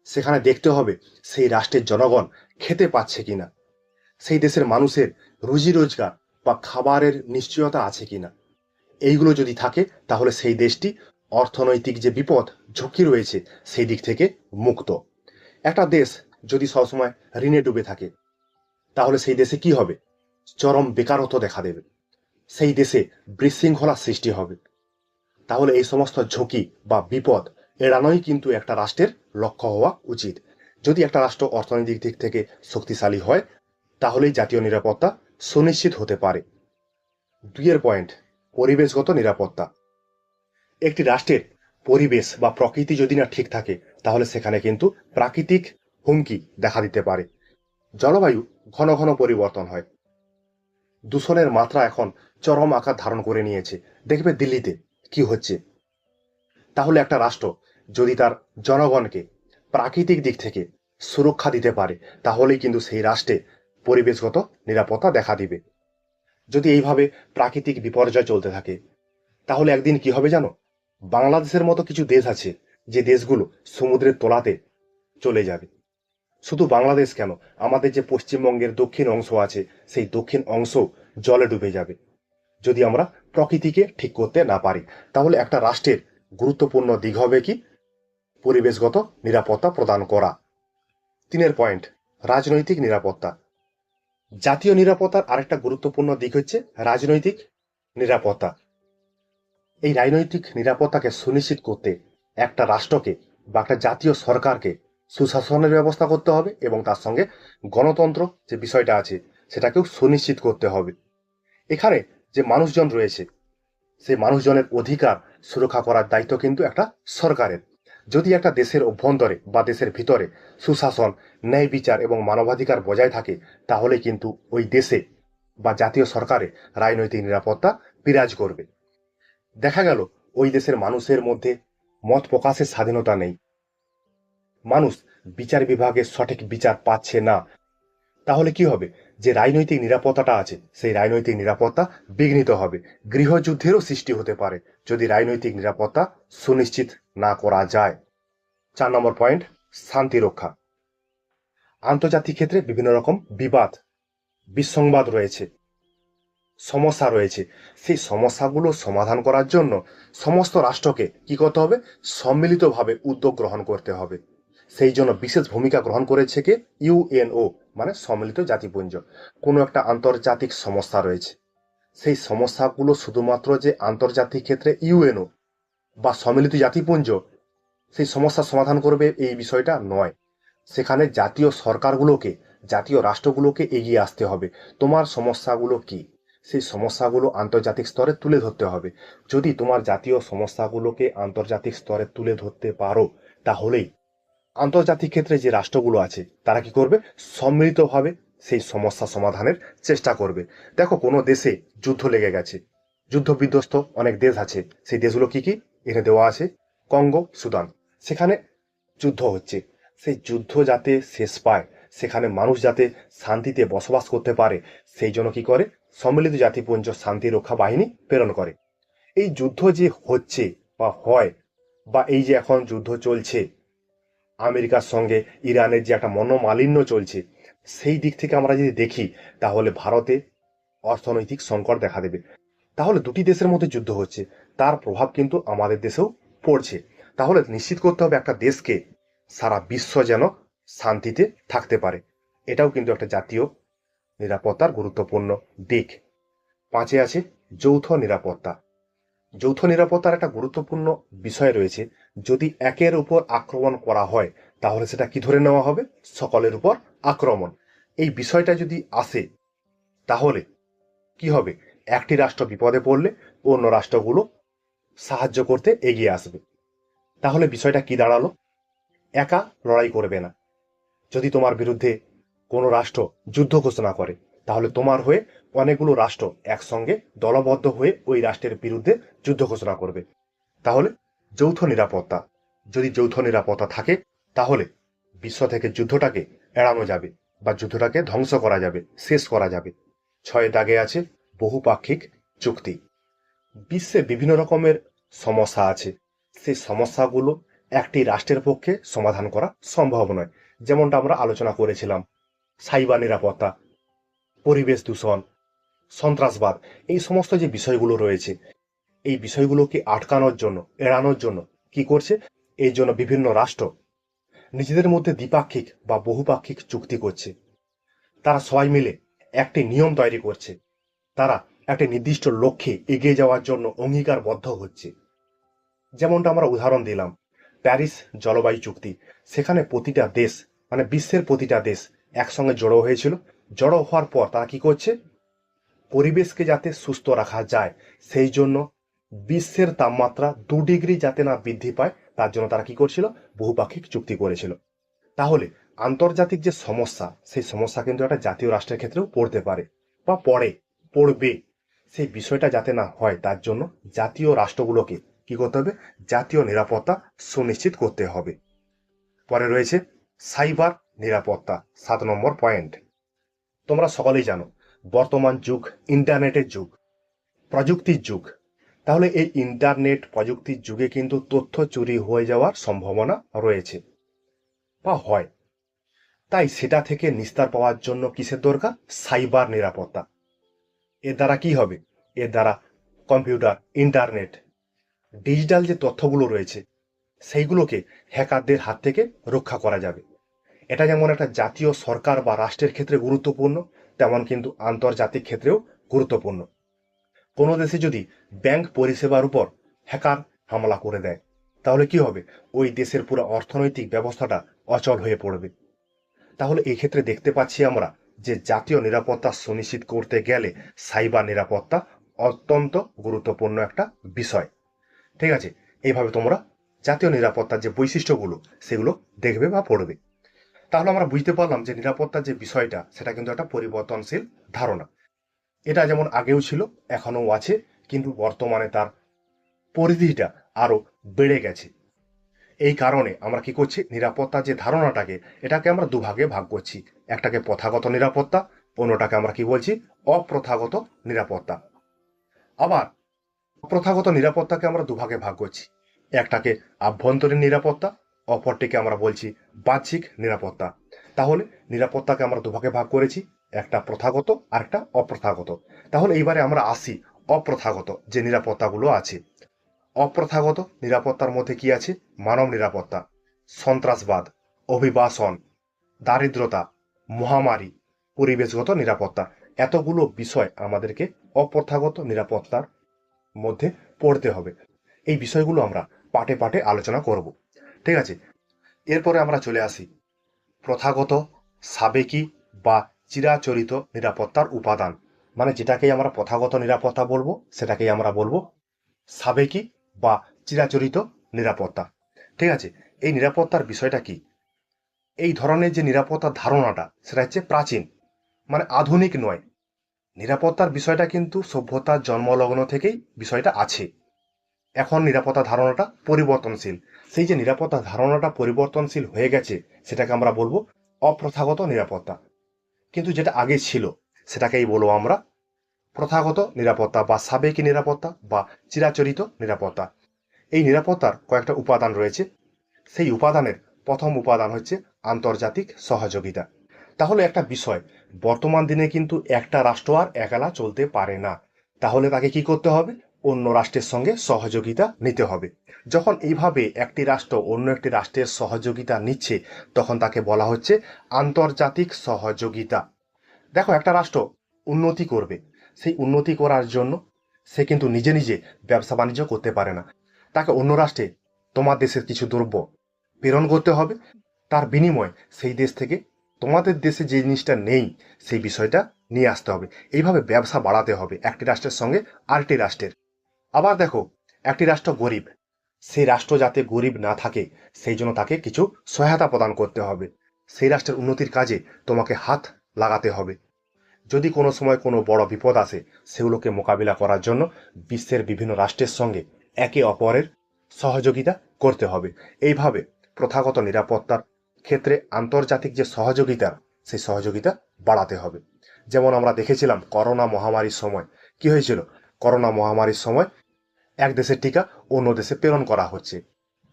সেখানে দেখতে হবে সেই রাষ্ট্রের জনগণ খেতে পাচ্ছে কিনা, সেই দেশের মানুষের রুজি রোজগার বা খাবারের নিশ্চয়তা আছে কিনা। এইগুলো যদি থাকে তাহলে সেই দেশটি অর্থনৈতিক যে বিপদ ঝুঁকি রয়েছে সেই দিক থেকে মুক্ত। একটা দেশ যদি সবসময় ঋণে ডুবে থাকে, তাহলে সেই দেশে কি হবে? চরম বেকারত্ব দেখা দেবে, সেই দেশে বিশৃঙ্খলার সৃষ্টি হবে। তাহলে এই সমস্ত ঝুঁকি বা বিপদ এড়ানোই কিন্তু একটা রাষ্ট্রের লক্ষ্য হওয়া উচিত। যদি একটা রাষ্ট্র অর্থনৈতিক দিক থেকে শক্তিশালী হয়, তাহলেই জাতীয় নিরাপত্তা সুনিশ্চিত হতে পারে। 2 পয়েন্ট, পরিবেশগত নিরাপত্তা। একটি রাষ্ট্রের পরিবেশ বা প্রকৃতি যদি না ঠিক থাকে, তাহলে সেখানে কিন্তু প্রাকৃতিক হুমকি দেখা দিতে পারে। জলবায়ু ঘন ঘন পরিবর্তন হয়, দূষণের মাত্রা এখন চরম আকার ধারণ করে নিয়েছে। দেখবে দিল্লিতে কি হচ্ছে। তাহলে একটা রাষ্ট্র যদি তার জনগণকে প্রাকৃতিক দিক থেকে সুরক্ষা দিতে পারে, তাহলেই কিন্তু সেই রাষ্ট্রে পরিবেশগত নিরাপত্তা দেখা দিবে। যদি এইভাবে প্রাকৃতিক বিপর্যয় চলতে থাকে, তাহলে একদিন কি হবে জানো? বাংলাদেশের মতো কিছু দেশ আছে যে দেশগুলো সমুদ্রের তলাতে চলে যাবে। শুধু বাংলাদেশ কেন, আমাদের যে পশ্চিমবঙ্গের দক্ষিণ অংশ আছে সেই দক্ষিণ অংশ জলে ডুবে যাবে যদি আমরা প্রকৃতিকে ঠিক করতে না পারি। তাহলে একটা রাষ্ট্রের গুরুত্বপূর্ণ দিক হবে কি? পরিবেশগত নিরাপত্তা প্রদান করা। 3 পয়েন্ট, রাজনৈতিক নিরাপত্তা। জাতীয় নিরাপত্তার আরেকটা গুরুত্বপূর্ণ দিক হচ্ছে রাজনৈতিক নিরাপত্তা। এই রাজনৈতিক নিরাপত্তাকে সুনিশ্চিত করতে একটা রাষ্ট্রকে বা একটা জাতীয় সরকারকে সুশাসনের ব্যবস্থা করতে হবে এবং তার সঙ্গে গণতন্ত্র যে বিষয়টা আছে সেটাকেও সুনিশ্চিত করতে হবে। এখানে যে মানুষজন রয়েছে সেই মানুষজনের অধিকার সুরক্ষা করার দায়িত্ব কিন্তু একটা সরকারের। যদি একটা দেশের অভ্যন্তরে বা দেশের ভিতরে সুশাসন, ন্যায় বিচার এবং মানবাধিকার বজায় থাকে, তাহলে কিন্তু ওই দেশে বা জাতীয় সরকারে রাজনৈতিক নিরাপত্তা বিরাজ করবে। দেখা গেল ওই দেশের মানুষের মধ্যে মত প্রকাশের স্বাধীনতা নেই, মানুষ বিচার বিভাগের সঠিক বিচার পাচ্ছে না, তাহলে কি হবে? যে রাজনৈতিক নিরাপত্তাটা আছে সেই রাজনৈতিক নিরাপত্তা বিঘ্নিত হবে। গৃহযুদ্ধেরও সৃষ্টি হতে পারে যদি রাজনৈতিক নিরাপত্তা সুনিশ্চিত না করা যায়। 4 পয়েন্ট, শান্তি রক্ষা। আন্তর্জাতিক ক্ষেত্রে বিভিন্ন রকম বিবাদ, বিসংবাদ রয়েছে, সমস্যা রয়েছে। সেই সমস্যাগুলো সমাধান করার জন্য সমস্ত রাষ্ট্রকে কি করতে হবে? সম্মিলিতভাবে উদ্যোগ গ্রহণ করতে হবে। সেই জন্য বিশেষ ভূমিকা গ্রহণ করেছে কে? ইউএনও, মানে সম্মিলিত জাতিপুঞ্জ। কোনো একটা আন্তর্জাতিক সমস্যা রয়েছে, সেই সমস্যাগুলো শুধুমাত্র যে আন্তর্জাতিক ক্ষেত্রে ইউএনও বা সম্মিলিত জাতিপুঞ্জ সেই সমস্যার সমাধান করবে এই বিষয়টা নয়। সেখানে জাতীয় সরকারগুলোকে, জাতীয় রাষ্ট্রগুলোকে এগিয়ে আসতে হবে। তোমার সমস্যাগুলো কি, সেই সমস্যাগুলো আন্তর্জাতিক স্তরে তুলে ধরতে হবে। যদি তোমার জাতীয় সমস্যাগুলোকে আন্তর্জাতিক স্তরে তুলে ধরতে পারো, তাহলেই আন্তর্জাতিক ক্ষেত্রে যে রাষ্ট্রগুলো আছে তারা কি করবে, সম্মিলিতভাবে সেই সমস্যা সমাধানের চেষ্টা করবে। দেখো, কোনো দেশে যুদ্ধ লেগে গেছে, যুদ্ধ বিধ্বস্ত অনেক দেশ আছে, সেই দেশগুলো কি কি এখানে দেওয়া আছে, কঙ্গো, সুদান। সেখানে যুদ্ধ হচ্ছে, সেই যুদ্ধ যাতে শেষ পায়, সেখানে মানুষ যাতে শান্তিতে বসবাস করতে পারে, সেই জন্য কি করে, সম্মিলিত জাতিপুঞ্জ শান্তিরক্ষা বাহিনী প্রেরণ করে। এই যুদ্ধ যে হচ্ছে বা হয়, বা এই যে এখন যুদ্ধ চলছে আমেরিকার সঙ্গে ইরানের, যে একটা মনোমালিন্য চলছে, সেই দিক থেকে আমরা যদি দেখি, তাহলে ভারতে অর্থনৈতিক সংকট দেখা দেবে। তাহলে দুটি দেশের মধ্যে যুদ্ধ হচ্ছে, তার প্রভাব কিন্তু আমাদের দেশেও পড়ছে। তাহলে নিশ্চিত করতে হবে একটা দেশকে সারা বিশ্ব যেন শান্তিতে থাকতে পারে। এটাও কিন্তু একটা জাতীয় নিরাপত্তার গুরুত্বপূর্ণ দিক। 5 আছে যৌথ নিরাপত্তা। যৌথ নিরাপত্তার একটা গুরুত্বপূর্ণ বিষয় রয়েছে। যদি একের উপর আক্রমণ করা হয়, তাহলে সেটা কি ধরে নেওয়া হবে, সকলের উপর আক্রমণ। এই বিষয়টা যদি আসে, তাহলে কি হবে, একটি রাষ্ট্র বিপদে পড়লে অন্য রাষ্ট্রগুলো সাহায্য করতে এগিয়ে আসবে। তাহলে বিষয়টা কি দাঁড়ালো, একা লড়াই করবে না। যদি তোমার বিরুদ্ধে কোনো রাষ্ট্র যুদ্ধ ঘোষণা করে, তাহলে তোমার হয়ে অনেকগুলো রাষ্ট্র একসঙ্গে দলবদ্ধ হয়ে ওই রাষ্ট্রের বিরুদ্ধে যুদ্ধ ঘোষণা করবে। তাহলে যৌথ নিরাপত্তা, যদি যৌথ নিরাপত্তা থাকে, তাহলে বিশ্ব থেকে যুদ্ধটাকে এড়ানো যাবে, বা যুদ্ধটাকে ধ্বংস করা যাবে, শেষ করা যাবে। 6 দাগে আছে বহুপাক্ষিক চুক্তি। বিশ্বে বিভিন্ন রকমের সমস্যা আছে, সেই সমস্যাগুলো একটি রাষ্ট্রের পক্ষে সমাধান করা সম্ভব নয়। যেমনটা আমরা আলোচনা করেছিলাম, সাইবার নিরাপত্তা, পরিবেশ দূষণ, সন্ত্রাসবাদ, এই সমস্ত যে বিষয়গুলো রয়েছে, এই বিষয়গুলোকে আটকানোর জন্য, এড়ানোর জন্য কি করছে, এই জন্য বিভিন্ন রাষ্ট্র নিজেদের মধ্যে দ্বিপাক্ষিক বা বহুপাক্ষিক চুক্তি করছে। তারা সবাই মিলে একটি নিয়ম তৈরি করছে, তারা একটি নির্দিষ্ট লক্ষ্যে এগিয়ে যাওয়ার জন্য অঙ্গীকারবদ্ধ হচ্ছে। যেমনটা আমরা উদাহরণ দিলাম, প্যারিস জলবায়ু চুক্তি। সেখানে প্রতিটা দেশ, মানে বিশ্বের প্রতিটা দেশ একসঙ্গে জড়ো হয়েছিল। জড়ো হওয়ার পর তারা কি করছে, পরিবেশকে যাতে সুস্থ রাখা যায়, সেই জন্য বিশ্বের তাপমাত্রা 2 ডিগ্রি যাতে না বৃদ্ধি পায়, তার জন্য তারা কি করছিল, বহুপাক্ষিক চুক্তি করেছিল। তাহলে আন্তর্জাতিক যে সমস্যা, সেই সমস্যা কিন্তু একটা জাতীয় রাষ্ট্রের ক্ষেত্রেও পড়তে পারে, বা পড়বে। সেই বিষয়টা যাতে না হয়, তার জন্য জাতীয় রাষ্ট্রগুলোকে কি করতে হবে, জাতীয় নিরাপত্তা সুনিশ্চিত করতে হবে। পরে রয়েছে সাইবার নিরাপত্তা, 7 নম্বর পয়েন্ট। তোমরা সকলেই জানো, বর্তমান যুগ ইন্টারনেটের যুগ, প্রযুক্তির যুগ। তাহলে এই ইন্টারনেট প্রযুক্তির যুগে কিন্তু তথ্য চুরি হয়ে যাওয়ার সম্ভাবনা রয়েছে বা হয়। তাই সেটা থেকে নিস্তার পাওয়ার জন্য কিসের দরকার, সাইবার নিরাপত্তা। এর দ্বারা কি হবে, এর দ্বারা কম্পিউটার, ইন্টারনেট, ডিজিটাল যে তথ্যগুলো রয়েছে, সেইগুলোকে হ্যাকারদের হাত থেকে রক্ষা করা যাবে। এটা যেমন একটা জাতীয় সরকার বা রাষ্ট্রের ক্ষেত্রে গুরুত্বপূর্ণ, তেমন কিন্তু আন্তর্জাতিক ক্ষেত্রেও গুরুত্বপূর্ণ। কোনো দেশে যদি ব্যাংক পরিষেবার উপর হ্যাকার হামলা করে দেয়, তাহলে কি হবে, ওই দেশের পুরো অর্থনৈতিক ব্যবস্থাটা অচল হয়ে পড়বে। তাহলে এই ক্ষেত্রে দেখতে পাচ্ছি আমরা যে জাতীয় নিরাপত্তা সুনিশ্চিত করতে গেলে সাইবার নিরাপত্তা অত্যন্ত গুরুত্বপূর্ণ একটা বিষয়। ঠিক আছে, এইভাবে তোমরা জাতীয় নিরাপত্তার যে বৈশিষ্ট্যগুলো, সেগুলো দেখবে বা পড়বে। তাহলে আমরা বুঝতে পারলাম যে নিরাপত্তার যে বিষয়টা, সেটা কিন্তু একটা পরিবর্তনশীল ধারণা। এটা যেমন আগেও ছিল, এখনও আছে, কিন্তু বর্তমানে তার পরিধিটা আরো বেড়ে গেছে। এই কারণে আমরা কি করছি, নিরাপত্তার যে ধারণাটাকে, এটাকে আমরা দুভাগে ভাগ করছি। একটাকে প্রথাগত নিরাপত্তা, অন্যটাকে আমরা কি বলছি, অপ্রথাগত নিরাপত্তা। আবার অপ্রথাগত নিরাপত্তাকে আমরা দুভাগে ভাগ করছি। একটাকে আভ্যন্তরীণ নিরাপত্তা, অপরটিকে আমরা বলছি বাহ্যিক নিরাপত্তা। তাহলে নিরাপত্তাকে আমরা দুভাগে ভাগ করেছি, একটা প্রথাগত আর একটা অপ্রথাগত। তাহলে এইবারে আমরা আসি অপ্রথাগত যে নিরাপত্তাগুলো আছে। অপ্রথাগত নিরাপত্তার মধ্যে কি আছে, মানব নিরাপত্তা, সন্ত্রাসবাদ, অভিবাসন, দারিদ্রতা, মহামারী, পরিবেশগত নিরাপত্তা। এতগুলো বিষয় আমাদেরকে অপ্রথাগত নিরাপত্তার মধ্যে পড়তে হবে। এই বিষয়গুলো আমরা পাটে পাটে আলোচনা করব। ঠিক আছে, এরপরে আমরা চলে আসি প্রথাগত, সাবেকি বা চিরাচরিত নিরাপত্তার উপাদান, মানে যেটাকেই আমরা প্রথাগত নিরাপত্তা বলবো সেটাকেই আমরা বলবো সাবেকি বা চিরাচরিত নিরাপত্তা। ঠিক আছে, এই নিরাপত্তার বিষয়টা কি? এই ধরনের যে নিরাপত্তার ধারণাটা সেটা হচ্ছে প্রাচীন, মানে আধুনিক নয়। নিরাপত্তার বিষয়টা কিন্তু সভ্যতার জন্মলগ্ন থেকেই বিষয়টা আছে। এখন নিরাপত্তা ধারণাটা পরিবর্তনশীল। সেই যে নিরাপত্তা ধারণাটা পরিবর্তনশীল হয়ে গেছে সেটাকে আমরা বলবো অপ্রথাগত নিরাপত্তা। কিন্তু যেটা আগে ছিল সেটাকেই বলবো আমরা প্রথাগত নিরাপত্তা বা সাবেকি নিরাপত্তা বা চিরাচরিত নিরাপত্তা। এই নিরাপত্তার কয়েকটা উপাদান রয়েছে। সেই উপাদানের প্রথম উপাদান হচ্ছে আন্তর্জাতিক সহযোগিতা। তাহলে একটা বিষয়, বর্তমান দিনে কিন্তু একটা রাষ্ট্র আর একলা চলতে পারে না। তাহলে তাকে কি করতে হবে? অন্য রাষ্ট্রের সঙ্গে সহযোগিতা নিতে হবে। যখন এইভাবে একটি রাষ্ট্র অন্য একটি রাষ্ট্রের সহযোগিতা নিচ্ছে তখন তাকে বলা হচ্ছে আন্তর্জাতিক সহযোগিতা। দেখো, একটা রাষ্ট্র উন্নতি করবে, সেই উন্নতি করার জন্য সে কিন্তু নিজে নিজে ব্যবসা বাণিজ্য করতে পারে না। তাকে অন্য রাষ্ট্রে তোমার দেশের কিছু দ্রব্য প্রেরণ করতে হবে, তার বিনিময়ে সেই দেশ থেকে তোমাদের দেশে যে জিনিসটা নেই সেই বিষয়টা নিয়ে আসতে হবে। এইভাবে ব্যবসা বাড়াতে হবে একটি রাষ্ট্রের সঙ্গে আরেকটি রাষ্ট্রের। আবার দেখো, একটি রাষ্ট্র গরিব, সেই রাষ্ট্র যাতে গরিব না থাকে সেই জন্য তাকে কিছু সহায়তা প্রদান করতে হবে। সেই রাষ্ট্রের উন্নতির কাজে তোমাকে হাত লাগাতে হবে। যদি কোনো সময় কোনো বড় বিপদ আসে সেগুলোকে মোকাবিলা করার জন্য বিশ্বের বিভিন্ন রাষ্ট্রের সঙ্গে একে অপরের সহযোগিতা করতে হবে। এইভাবে প্রথাগত নিরাপত্তার ক্ষেত্রে আন্তর্জাতিক যে সহযোগিতা সেই সহযোগিতা বাড়াতে হবে। যেমন আমরা দেখেছিলাম করোনা মহামারীর সময় কি হয়েছিল। করোনা মহামারীর সময় এক দেশের টিকা অন্য দেশে প্রেরণ করা হচ্ছে,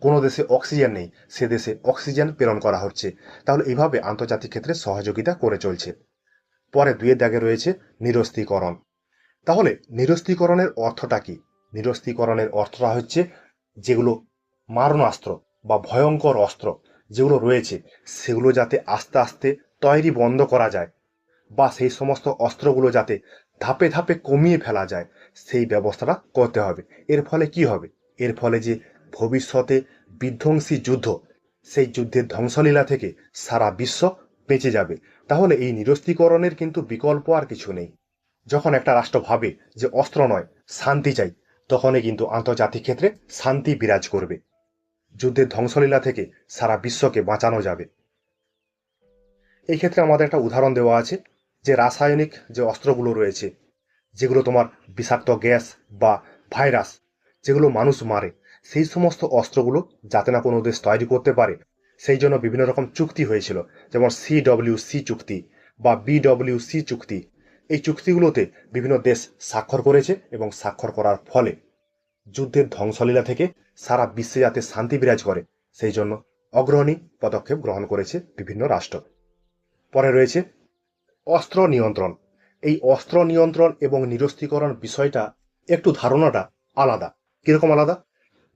কোনো দেশে অক্সিজেন নেই সে দেশে অক্সিজেন প্রেরণ করা হচ্ছে। তাহলে এইভাবে আন্তর্জাতিক ক্ষেত্রে সহযোগিতা করে চলছে। পরে দুয়ের দাগে রয়েছে নিরস্ত্রীকরণ। তাহলে নিরস্ত্রীকরণের অর্থটা কি? নিরস্ত্রীকরণের অর্থটা হচ্ছে যেগুলো মারণাস্ত্র বা ভয়ঙ্কর অস্ত্র যেগুলো রয়েছে সেগুলো যাতে আস্তে আস্তে তৈরি বন্ধ করা যায়, বা সেই সমস্ত অস্ত্রগুলো যাতে ধাপে ধাপে কমিয়ে ফেলা যায় সেই ব্যবস্থাটা করতে হবে। এর ফলে কি হবে? এর ফলে যে ভবিষ্যতে বিধ্বংসী যুদ্ধ, সেই যুদ্ধের ধ্বংসলীলা থেকে সারা বিশ্ব বেঁচে যাবে। তাহলে এই নিরস্ত্রীকরণের কিন্তু বিকল্প আর কিছু নেই। যখন একটা রাষ্ট্র ভাবে যে অস্ত্র নয় শান্তি চাই, তখনই কিন্তু আন্তর্জাতিক ক্ষেত্রে শান্তি বিরাজ করবে, যুদ্ধের ধ্বংসলীলা থেকে সারা বিশ্বকে বাঁচানো যাবে। এই ক্ষেত্রে আমাদের একটা উদাহরণ দেওয়া আছে, যে রাসায়নিক যে অস্ত্রগুলো রয়েছে, যেগুলো তোমার বিষাক্ত গ্যাস বা ভাইরাস যেগুলো মানুষ মারে, সেই সমস্ত অস্ত্রগুলো যাতে না কোনো দেশ তৈরি করতে পারে সেই জন্য বিভিন্ন রকম চুক্তি হয়েছিল। যেমন CWC চুক্তি বা BWC চুক্তি। এই চুক্তিগুলোতে বিভিন্ন দেশ স্বাক্ষর করেছে এবং স্বাক্ষর করার ফলে যুদ্ধের ধ্বংসলীলা থেকে সারা বিশ্বে যাতে শান্তি বিরাজ করে সেই জন্য অগ্রণী পদক্ষেপ গ্রহণ করেছে বিভিন্ন রাষ্ট্র। পরে রয়েছে অস্ত্র নিয়ন্ত্রণ। এই অস্ত্র নিয়ন্ত্রণ এবং নিরস্ত্রীকরণ বিষয়টা একটু ধারণাটা আলাদা। কিরকম আলাদা?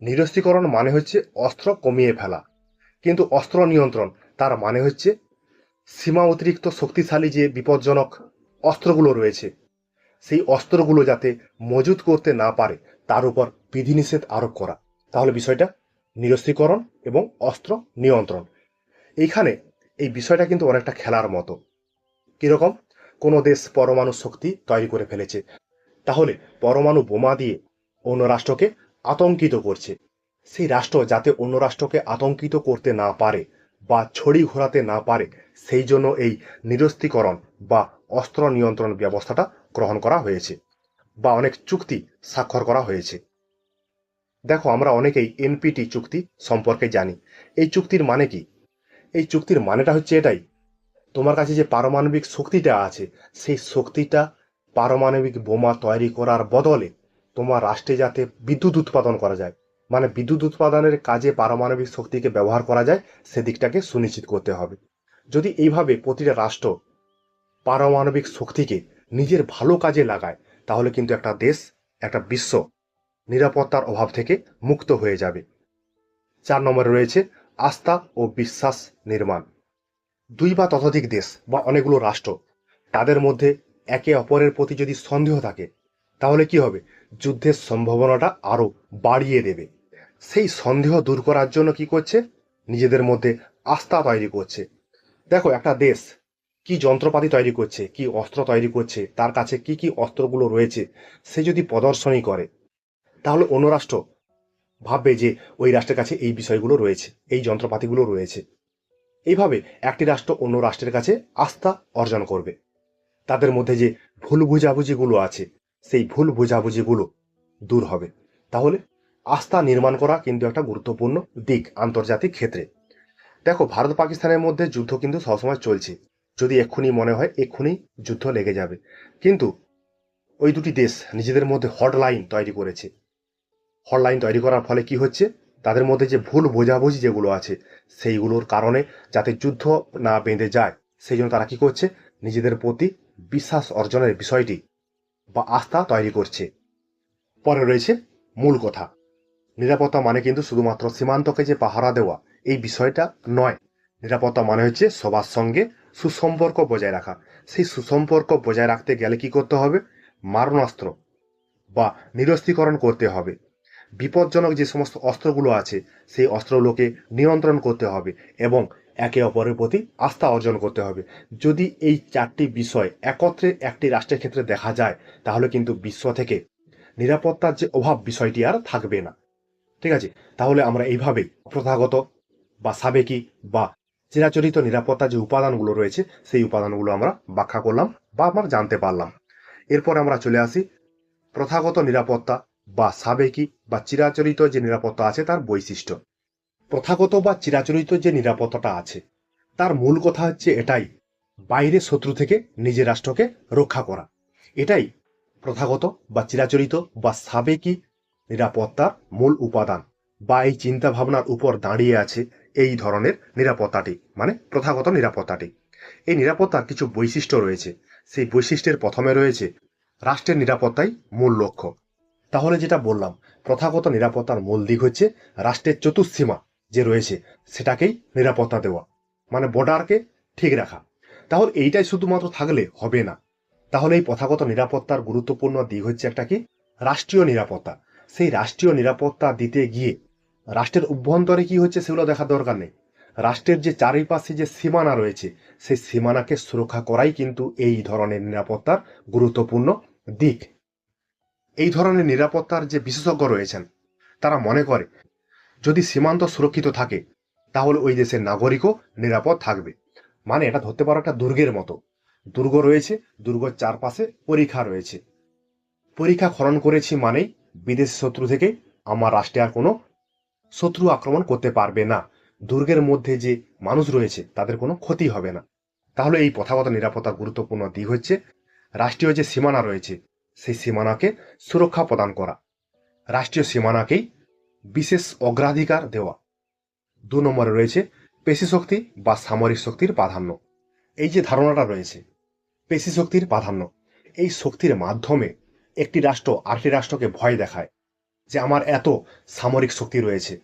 নিরস্ত্রীকরণ মানে হচ্ছে অস্ত্র কমিয়ে ফেলা, কিন্তু অস্ত্র নিয়ন্ত্রণ তার মানে হচ্ছে সীমা অতিরিক্ত শক্তিশালী যে বিপজ্জনক অস্ত্রগুলো রয়েছে সেই অস্ত্রগুলো যাতে মজুত করতে না পারে তার উপর বিধিনিষেধ আরোপ করা। তাহলে বিষয়টা নিরস্ত্রীকরণ এবং অস্ত্র নিয়ন্ত্রণ। এইখানে এই বিষয়টা কিন্তু অনেকটা খেলার মতো। কিরকম? কোনো দেশ পরমাণু শক্তি তৈরি করে ফেলেছে, তাহলে পরমাণু বোমা দিয়ে অন্য রাষ্ট্রকে আতঙ্কিত করছে। সেই রাষ্ট্র যাতে অন্য রাষ্ট্রকে আতঙ্কিত করতে না পারে বা ছড়ি ঘোরাতে না পারে সেই জন্য এই নিরস্ত্রীকরণ বা অস্ত্র নিয়ন্ত্রণ ব্যবস্থাটা গ্রহণ করা হয়েছে বা অনেক চুক্তি স্বাক্ষর করা হয়েছে। দেখো, আমরা অনেকেই NPT চুক্তি সম্পর্কে জানি। এই চুক্তির মানে কি? এই চুক্তির মানেটা হচ্ছে এটাই, তোমার কাছে যে পারমাণবিক শক্তিটা আছে সেই শক্তিটা পারমাণবিক বোমা তৈরি করার বদলে তোমার রাষ্ট্রে যাতে বিদ্যুৎ উৎপাদন করা যায়, মানে বিদ্যুৎ উৎপাদনের কাজে পারমাণবিক শক্তিকে ব্যবহার করা যায় সেদিকটাকে সুনিশ্চিত করতে হবে। যদি এইভাবে প্রতিটা রাষ্ট্র পারমাণবিক শক্তিকে নিজের ভালো কাজে লাগায় তাহলে কিন্তু একটা দেশ, একটা বিশ্ব নিরাপত্তার অভাব থেকে মুক্ত হয়ে যাবে। 4 নম্বরে রয়েছে আস্থা ও বিশ্বাস নির্মাণ। দুই বা ততোধিক দেশ বা অনেকগুলো রাষ্ট্র তাদের মধ্যে একে অপরের প্রতি যদি সন্দেহ থাকে তাহলে কি হবে? যুদ্ধের সম্ভাবনাটা আরো বাড়িয়ে দেবে। সেই সন্দেহ দূর করার জন্য কি করছে? নিজেদের মধ্যে আস্থা তৈরি করছে। দেখো, একটা দেশ কি যন্ত্রপাতি তৈরি করছে, কি অস্ত্র তৈরি করছে, তার কাছে কি কি অস্ত্রগুলো রয়েছে, সে যদি প্রদর্শনী করে, তাহলে অন্য রাষ্ট্র ভাববে যে ওই রাষ্ট্রের কাছে এই বিষয়গুলো রয়েছে, এই যন্ত্রপাতিগুলো রয়েছে। এইভাবে একটি রাষ্ট্র অন্য রাষ্ট্রের কাছে আস্থা অর্জন করবে। তাদের মধ্যে যে ভুল বুঝাবুঝিগুলো আছে, সেই ভুল বুঝাবুঝিগুলো দূর হবে। তাহলে আস্থা নির্মাণ করা কিন্তু একটা গুরুত্বপূর্ণ দিক আন্তর্জাতিক ক্ষেত্রে। দেখো, ভারত পাকিস্তানের মধ্যে যুদ্ধ কিন্তু সবসময় চলছে। যদি এক্ষুনি মনে হয় এক্ষুনি যুদ্ধ লেগে যাবে, কিন্তু ওই দুটি দেশ নিজেদের মধ্যে হটলাইন তৈরি করেছে। হটলাইন তৈরি করার ফলে কি হচ্ছে, তাদের মধ্যে যে ভুল বোঝাবুঝি যেগুলো আছে, সেইগুলোর কারণে যাতে যুদ্ধ না বেঁধে যায়, সেই জন্য তারা কি করছে, নিজেদের প্রতি বিশ্বাস অর্জনের বিষয়টি বা আস্থা তৈরি করছে। পরে রয়েছে মূল কথা, নিরাপত্তা মানে কিন্তু শুধুমাত্র সীমান্তকে যে পাহারা দেওয়া এই বিষয়টা নয়। নিরাপত্তা মানে হচ্ছে সবার সঙ্গে সুসম্পর্ক বজায় রাখা। সেই সুসম্পর্ক বজায় রাখতে গেলে কি করতে হবে, মারণাস্ত্র বা নিরস্ত্রীকরণ করতে হবে। বিপজ্জনক যে সমস্ত অস্ত্রগুলো আছে, সেই অস্ত্রগুলোকে নিয়ন্ত্রণ করতে হবে এবং একে অপরের প্রতি আস্থা অর্জন করতে হবে। যদি এই চারটি বিষয় একত্রে একটি রাষ্ট্রের ক্ষেত্রে দেখা যায়, তাহলে কিন্তু বিশ্ব থেকে নিরাপত্তার যে অভাব বিষয়টি আর থাকবে না। ঠিক আছে, তাহলে আমরা এইভাবেই প্রথাগত বা সাবেকি বা চিরাচরিত নিরাপত্তার যে উপাদানগুলো রয়েছে, সেই উপাদানগুলো আমরা ব্যাখ্যা করলাম বা আমরা জানতে পারলাম। এরপর আমরা চলে আসি প্রথাগত নিরাপত্তা বা সাবেকি বা চিরাচরিত যে নিরাপত্তা আছে তার বৈশিষ্ট্য। প্রথাগত বা চিরাচরিত যে নিরাপত্তাটা আছে, তার মূল কথা হচ্ছে এটাই, বাইরের শত্রু থেকে নিজের রাষ্ট্রকে রক্ষা করা। এটাই প্রথাগত বা চিরাচরিত বা সাবেকি নিরাপত্তার মূল উপাদান বা এই চিন্তা ভাবনার উপর দাঁড়িয়ে আছে এই ধরনের নিরাপত্তাটি, মানে প্রথাগত নিরাপত্তাটি। এই নিরাপত্তার কিছু বৈশিষ্ট্য রয়েছে। সেই বৈশিষ্ট্যের প্রথমে রয়েছে রাষ্ট্রের নিরাপত্তাই মূল লক্ষ্য। তাহলে যেটা বললাম, প্রথাগত নিরাপত্তার মূল দিক হচ্ছে রাষ্ট্রের চতুর্সীমা যে রয়েছে সেটাকেই নিরাপত্তা দেওয়া, মানে বর্ডারকে ঠিক রাখা। তাহলে এইটাই শুধুমাত্র থাকলে হবে না। তাহলে এই প্রথাগত নিরাপত্তার গুরুত্বপূর্ণ দিক হচ্ছে একটা কি, রাষ্ট্রীয় নিরাপত্তা। সেই রাষ্ট্রীয় নিরাপত্তা দিতে গিয়ে রাষ্ট্রের অভ্যন্তরে কি হচ্ছে সেগুলো দেখার দরকার নেই। রাষ্ট্রের যে চারিপাশে যে সীমানা রয়েছে, সেই সীমানাকে সুরক্ষা করাই কিন্তু এই ধরনের নিরাপত্তার গুরুত্বপূর্ণ দিক। এই ধরনের নিরাপত্তার যে বিশেষজ্ঞ রয়েছেন, তারা মনে করে যদি সীমান্ত সুরক্ষিত থাকে, তাহলে ওই দেশের নাগরিকও নিরাপদ থাকবে। মানে এটা ধরতে পারো একটা দুর্গের মতো। দুর্গ রয়েছে, দুর্গের চারপাশে পরিখা রয়েছে। পরিখা খনন করেছি মানেই বিদেশি শত্রু থেকে আমার রাষ্ট্রে আর কোনো শত্রু আক্রমণ করতে পারবে না। দুর্গের মধ্যে যে মানুষ রয়েছে তাদের কোনো ক্ষতি হবে না। তাহলে এই প্রথাগত নিরাপত্তার গুরুত্বপূর্ণ দিক হচ্ছে রাষ্ট্রীয় যে সীমানা রয়েছে, সেই সীমানাকে সুরক্ষা প্রদান করা, রাষ্ট্রীয় সীমানাকেই বিশেষ অগ্রাধিকার দেওয়া। ২ নম্বরে রয়েছে পেশি শক্তি বা সামরিক শক্তির প্রাধান্য। এই যে ধারণাটা রয়েছে পেশি শক্তির প্রাধান্য, এই শক্তির মাধ্যমে একটি রাষ্ট্র আরেকটি রাষ্ট্রকে ভয় দেখায় যে আমার এত সামরিক শক্তি রয়েছে।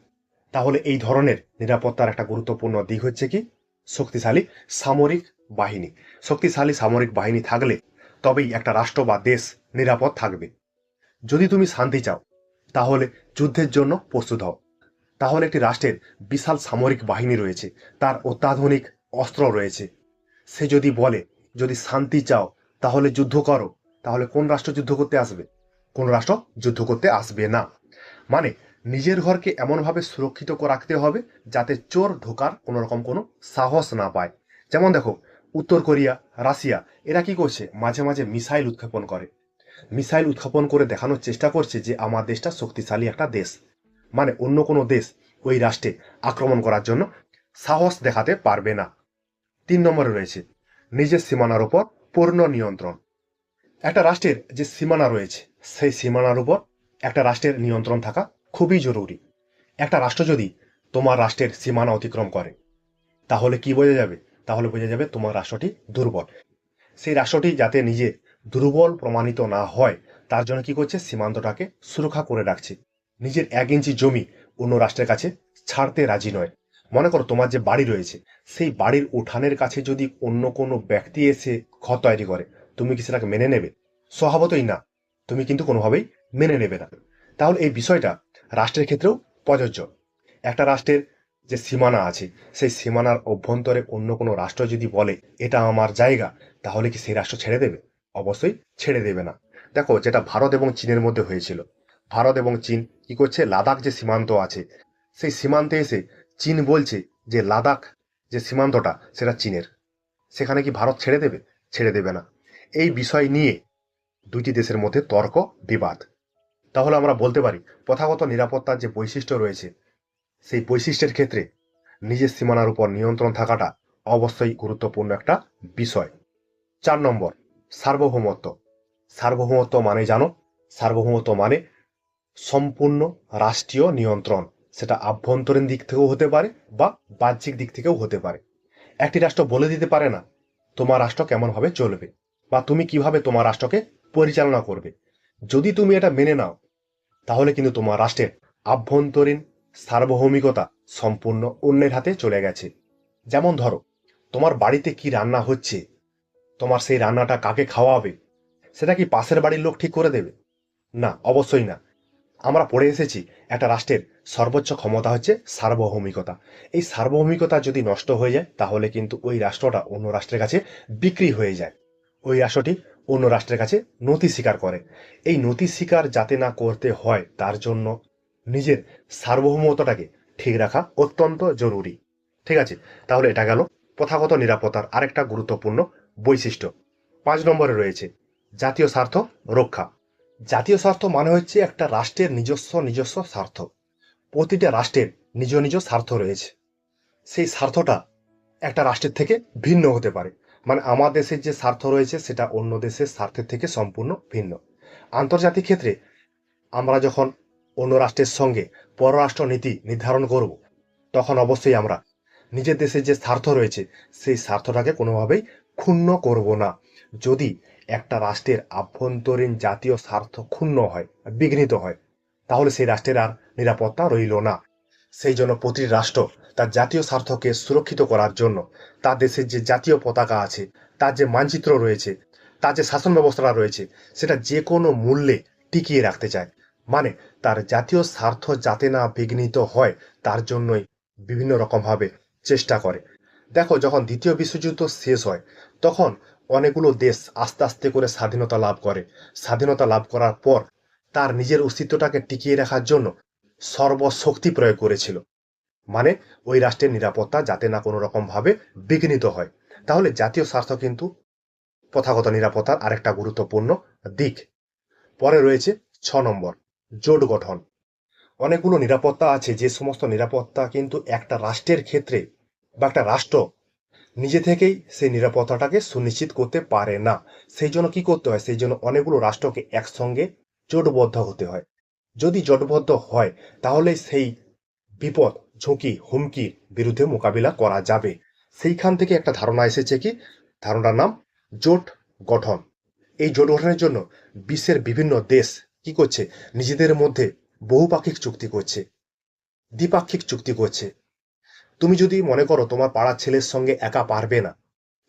তাহলে এই ধরনের নিরাপত্তার একটা গুরুত্বপূর্ণ দিক হচ্ছে কি, শক্তিশালী সামরিক বাহিনী। শক্তিশালী সামরিক বাহিনী থাকলে তবেই একটা রাষ্ট্র বা দেশ নিরাপদ থাকবে। যদি তুমি শান্তি চাও, তাহলে যুদ্ধের জন্য প্রস্তুত হও। তাহলে একটি রাষ্ট্রের বিশাল সামরিক বাহিনী রয়েছে, তার অত্যাধুনিক অস্ত্র রয়েছে, সে যদি বলে যদি শান্তি চাও তাহলে যুদ্ধ করো, তাহলে কোন রাষ্ট্র যুদ্ধ করতে আসবে? কোন রাষ্ট্র যুদ্ধ করতে আসবে না। মানে নিজের ঘরকে এমনভাবে সুরক্ষিত রাখতে হবে যাতে চোর ঢোকার কোনো রকম কোনো সাহস না পায়। যেমন দেখো, উত্তর কোরিয়া, রাশিয়া, এরা কি করছে, মাঝে মাঝে মিসাইল উৎক্ষেপণ করে। মিসাইল উৎক্ষেপণ করে দেখানোর চেষ্টা করছে যে আমার দেশটা শক্তিশালী একটা দেশ। মানে অন্য কোনো দেশ ওই রাষ্ট্রে আক্রমণ করার জন্য সাহস দেখাতে পারবে না। ৩ নম্বরে রয়েছে নিজের সীমানার উপর পূর্ণ নিয়ন্ত্রণ। একটা রাষ্ট্রের যে সীমানা রয়েছে, সেই সীমানার উপর একটা রাষ্ট্রের নিয়ন্ত্রণ থাকা খুবই জরুরি। একটা রাষ্ট্র যদি তোমার রাষ্ট্রের সীমানা অতিক্রম করে, তাহলে কি বোঝা যাবে? তাহলে বোঝা যাবে তোমার রাষ্ট্রটি দুর্বল। সেই রাষ্ট্রটি যাতে নিজে দুর্বল প্রমাণিত না হয়, তার জন্য কি করছে, সীমান্তটাকে সুরক্ষা করে রাখছে। নিজের ১ ইঞ্চি জমি অন্য রাষ্ট্রের কাছে ছাড়তে রাজি নয়। মনে করো তোমার যে বাড়ি রয়েছে, সেই বাড়ির উঠানের কাছে যদি অন্য কোনো ব্যক্তি এসে ঘর তৈরি করে, তুমি কি সেটাকে মেনে নেবে? স্বভাবতই না, তুমি কিন্তু কোনোভাবেই মেনে নেবে না। তাহলে এই বিষয়টা রাষ্ট্রের ক্ষেত্রেও প্রযোজ্য। একটা রাষ্ট্রের যে সীমানা আছে, সেই সীমানার অভ্যন্তরে অন্য কোনো রাষ্ট্র যদি বলে এটা আমার জায়গা, তাহলে কি সেই রাষ্ট্র ছেড়ে দেবে? অবশ্যই ছেড়ে দেবে না। দেখো, যেটা ভারত এবং চীনের মধ্যে হয়েছিল, ভারত এবং চীন কি করছে, লাদাখ যে সীমান্ত আছে, সেই সীমান্তে এসে চীন বলছে যে লাদাখ যে সীমান্তটা সেটা চীনের। সেখানে কি ভারত ছেড়ে দেবে? ছেড়ে দেবে না। এই বিষয় নিয়ে দুইটি দেশের মধ্যে তর্ক, বিবাদ। তাহলে আমরা বলতে পারি প্রথাগত নিরাপত্তার যে বৈশিষ্ট্য রয়েছে, সেই বৈশিষ্ট্যের ক্ষেত্রে নিজের সীমানার উপর নিয়ন্ত্রণ থাকাটা অবশ্যই গুরুত্বপূর্ণ একটা বিষয়। 4 নম্বর, সার্বভৌমত্ব। সার্বভৌমত্ব মানে জানো, সার্বভৌমত্ব মানে সম্পূর্ণ রাষ্ট্রীয় নিয়ন্ত্রণ। সেটা আভ্যন্তরীণ দিক থেকেও হতে পারে বা বাহ্যিক দিক থেকেও হতে পারে। একটি রাষ্ট্র বলে দিতে পারে না তোমার রাষ্ট্র কেমনভাবে চলবে বা তুমি কিভাবে তোমার রাষ্ট্রকে পরিচালনা করবে। যদি তুমি এটা মেনে নাও, তাহলে কিন্তু তোমার রাষ্ট্রের আভ্যন্তরীণ সার্বভৌমিকতা সম্পূর্ণ অন্যের হাতে চলে গেছে। যেমন ধরো, তোমার বাড়িতে কি রান্না হচ্ছে, তোমার সেই রান্নাটা কাকে খাওয়াবে, সেটা কি পাশের বাড়ির লোক ঠিক করে দেবে? না, অবশ্যই না। আমরা পড়ে এসেছি একটা রাষ্ট্রের সর্বোচ্চ ক্ষমতা হচ্ছে সার্বভৌমিকতা। এই সার্বভৌমিকতা যদি নষ্ট হয়ে যায়, তাহলে কিন্তু ওই রাষ্ট্রটা অন্য রাষ্ট্রের কাছে বিক্রি হয়ে যায়। ওই রাষ্ট্রটি অন্য রাষ্ট্রের কাছে নথি স্বীকার করে। এই নথি স্বীকার যাতে না করতে হয়, তার জন্য নিজের সার্বভৌমত্বটাকে ঠিক রাখা অত্যন্ত জরুরি। ঠিক আছে, তাহলে এটা গেল প্রথাগত নিরাপত্তার আরেকটা গুরুত্বপূর্ণ বৈশিষ্ট্য। 5 নম্বরে রয়েছে জাতীয় স্বার্থ রক্ষা। জাতীয় স্বার্থ মানে হচ্ছে একটা রাষ্ট্রের নিজস্ব নিজস্ব স্বার্থ। প্রতিটা রাষ্ট্রের নিজ নিজ স্বার্থ রয়েছে। সেই স্বার্থটা একটা রাষ্ট্রের থেকে ভিন্ন হতে পারে। মানে আমার দেশের যে স্বার্থ রয়েছে সেটা অন্য দেশের স্বার্থের থেকে সম্পূর্ণ ভিন্ন। আন্তর্জাতিক ক্ষেত্রে আমরা যখন অন্য রাষ্ট্রের সঙ্গে পররাষ্ট্র নীতি নির্ধারণ করব, তখন অবশ্যই আমরা নিজের দেশের যে স্বার্থ রয়েছে সেই স্বার্থটাকে কোনোভাবেই ক্ষুণ্ণ করব না। যদি একটা রাষ্ট্রের আভ্যন্তরীণ জাতীয় স্বার্থ ক্ষুণ্ণ হয়, বিঘ্নিত হয়, তাহলে সেই রাষ্ট্রের আর নিরাপত্তা রইল না। সেই জন্য প্রতিটি রাষ্ট্র তার জাতীয় স্বার্থকে সুরক্ষিত করার জন্য তার দেশের যে জাতীয় পতাকা আছে, তার যে মানচিত্র রয়েছে, তার যে শাসন ব্যবস্থাটা রয়েছে, সেটা যে কোনো মূল্যে টিকিয়ে রাখতে চায়। মানে তার জাতীয় স্বার্থ যাতে না বিঘ্নিত হয়, তার জন্যই বিভিন্ন রকমভাবে চেষ্টা করে। দেখো, যখন দ্বিতীয় বিশ্বযুদ্ধ শেষ হয়, তখন অনেকগুলো দেশ আস্তে আস্তে করে স্বাধীনতা লাভ করে। স্বাধীনতা লাভ করার পর তার নিজের অস্তিত্বটাকে টিকিয়ে রাখার জন্য সর্বশক্তি প্রয়োগ করেছিল। মানে ওই রাষ্ট্রের নিরাপত্তা যাতে না কোনো রকম ভাবে বিঘ্নিত হয়। তাহলে জাতীয় স্বার্থ কিন্তু প্রথাগত নিরাপত্তার আরেকটা গুরুত্বপূর্ণ দিক। পরে রয়েছে 6 নম্বর, জোট গঠন। অনেকগুলো নিরাপত্তা আছে, যে সমস্ত নিরাপত্তা কিন্তু একটা রাষ্ট্রের ক্ষেত্রে বা একটা রাষ্ট্র নিজে থেকেই সেই নিরাপত্তাটাকে সুনিশ্চিত করতে পারে না। সেই জন্য কি করতে হয়, সেই জন্য অনেকগুলো রাষ্ট্রকে একসঙ্গে জোটবদ্ধ হতে হয়। যদি জোটবদ্ধ হয়, তাহলে সেই বিপদ, ঝুঁকি, হুমকির বিরুদ্ধে মোকাবিলা করা যাবে। সেইখান থেকে একটা ধারণা এসেছে, কি ধারণার নাম জোট গঠন। এই জোট গঠনের জন্য বিশ্বের বিভিন্ন দেশ কি করছে, নিজেদের মধ্যে বহুপাক্ষিক চুক্তি করছে, দ্বিপাক্ষিক চুক্তি করছে। তুমি যদি মনে করো তোমার পাড়ার ছেলের সঙ্গে একা পারবে না,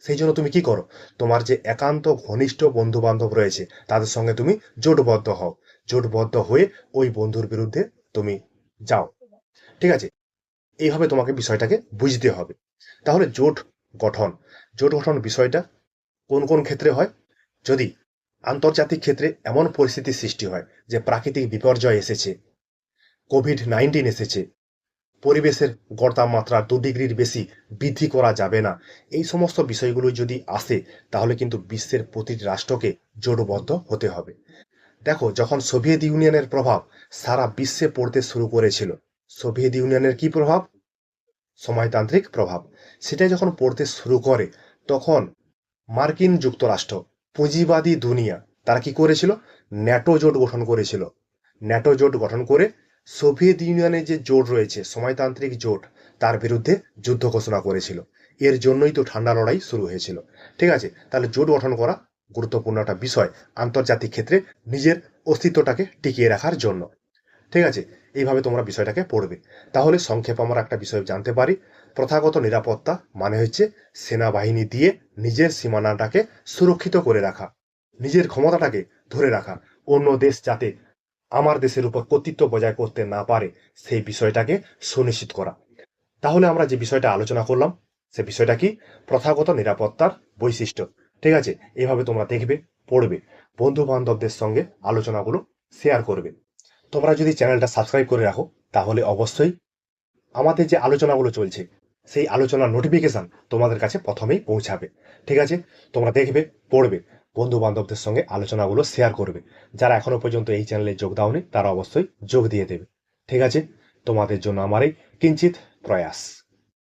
সেই জন্য তুমি কি করো, তোমার যে একান্ত ঘনিষ্ঠ বন্ধু বান্ধব রয়েছে তাদের সঙ্গে তুমি জোটবদ্ধ হও। জোটবদ্ধ হয়ে ওই বন্ধুর বিরুদ্ধে তুমি যাও। ঠিক আছে, এইভাবে তোমাকে বিষয়টাকে বুঝতে হবে। তাহলে জোট গঠন, জোট গঠন বিষয়টা কোন কোন ক্ষেত্রে হয়? যদি আন্তর্জাতিক ক্ষেত্রে এমন পরিস্থিতির সৃষ্টি হয় যে প্রাকৃতিক বিপর্যয় এসেছে, কোভিড-19 এসেছে, পরিবেশের গড় তাপমাত্রা 2 ডিগ্রির বেশি বৃদ্ধি করা যাবে না, এই সমস্ত বিষয়গুলো যদি আসে, তাহলে কিন্তু বিশ্বের প্রতিটি রাষ্ট্রকে জোটবদ্ধ হতে হবে। দেখো, যখন সোভিয়েত ইউনিয়নের প্রভাব সারা বিশ্বে পড়তে শুরু করেছিল, সোভিয়েত ইউনিয়নের কি প্রভাব? সময়তান্ত্রিক প্রভাব। সেটা যখন পড়তে শুরু করে, তখন মার্কিন যুক্তরাষ্ট্র, পুঁজিবাদী দুনিয়া, তারা কি করেছিল? ন্যাটো জোট গঠন করেছিল। ন্যাটো জোট গঠন করে সোভিয়েত ইউনিয়নের যে জোট রয়েছে, সময়তান্ত্রিক জোট, তার বিরুদ্ধে যুদ্ধ ঘোষণা করেছিল। এর জন্যই তো ঠান্ডা লড়াই শুরু হয়েছিল। ঠিক আছে, তাহলে জোট গঠন করা গুরুত্বপূর্ণ একটা বিষয় আন্তর্জাতিক ক্ষেত্রে নিজের অস্তিত্বটাকে টিকিয়ে রাখার জন্য। ঠিক আছে, এইভাবে তোমরা বিষয়টাকে পড়বে। তাহলে সংক্ষেপে আমরা একটা বিষয় জানতে পারি, প্রথাগত নিরাপত্তা মানে হচ্ছে সেনাবাহিনী দিয়ে নিজের সীমানাটাকে সুরক্ষিত করে রাখা, নিজের ক্ষমতাটাকে ধরে রাখা, অন্য দেশ যাতে আমার দেশের উপর কর্তৃত্ব বজায় করতে না পারে সেই বিষয়টাকে সুনিশ্চিত করা। তাহলে আমরা যে বিষয়টা আলোচনা করলাম সে বিষয়টা কি? প্রথাগত নিরাপত্তার বৈশিষ্ট্য। ঠিক আছে, এইভাবে তোমরা দেখবে, পড়বে, বন্ধু বান্ধবদের সঙ্গে আলোচনাগুলো শেয়ার করবে। তোমরা যদি চ্যানেলটা সাবস্ক্রাইব করে রাখো তাহলে অবশ্যই আমাদের যে আলোচনাগুলো চলছে সেই আলোচনার নোটিফিকেশন তোমাদের কাছে প্রথমেই পৌঁছাবে। ঠিক আছে, তোমরা দেখবে, পড়বে, বন্ধু বান্ধবদের সঙ্গে আলোচনাগুলো শেয়ার করবে। যারা এখনো পর্যন্ত এই চ্যানেলে যোগ দাওনি তারা অবশ্যই যোগ দিয়ে দেবে। ঠিক আছে, তোমাদের জন্য আমার এই কিঞ্চিত প্রয়াস।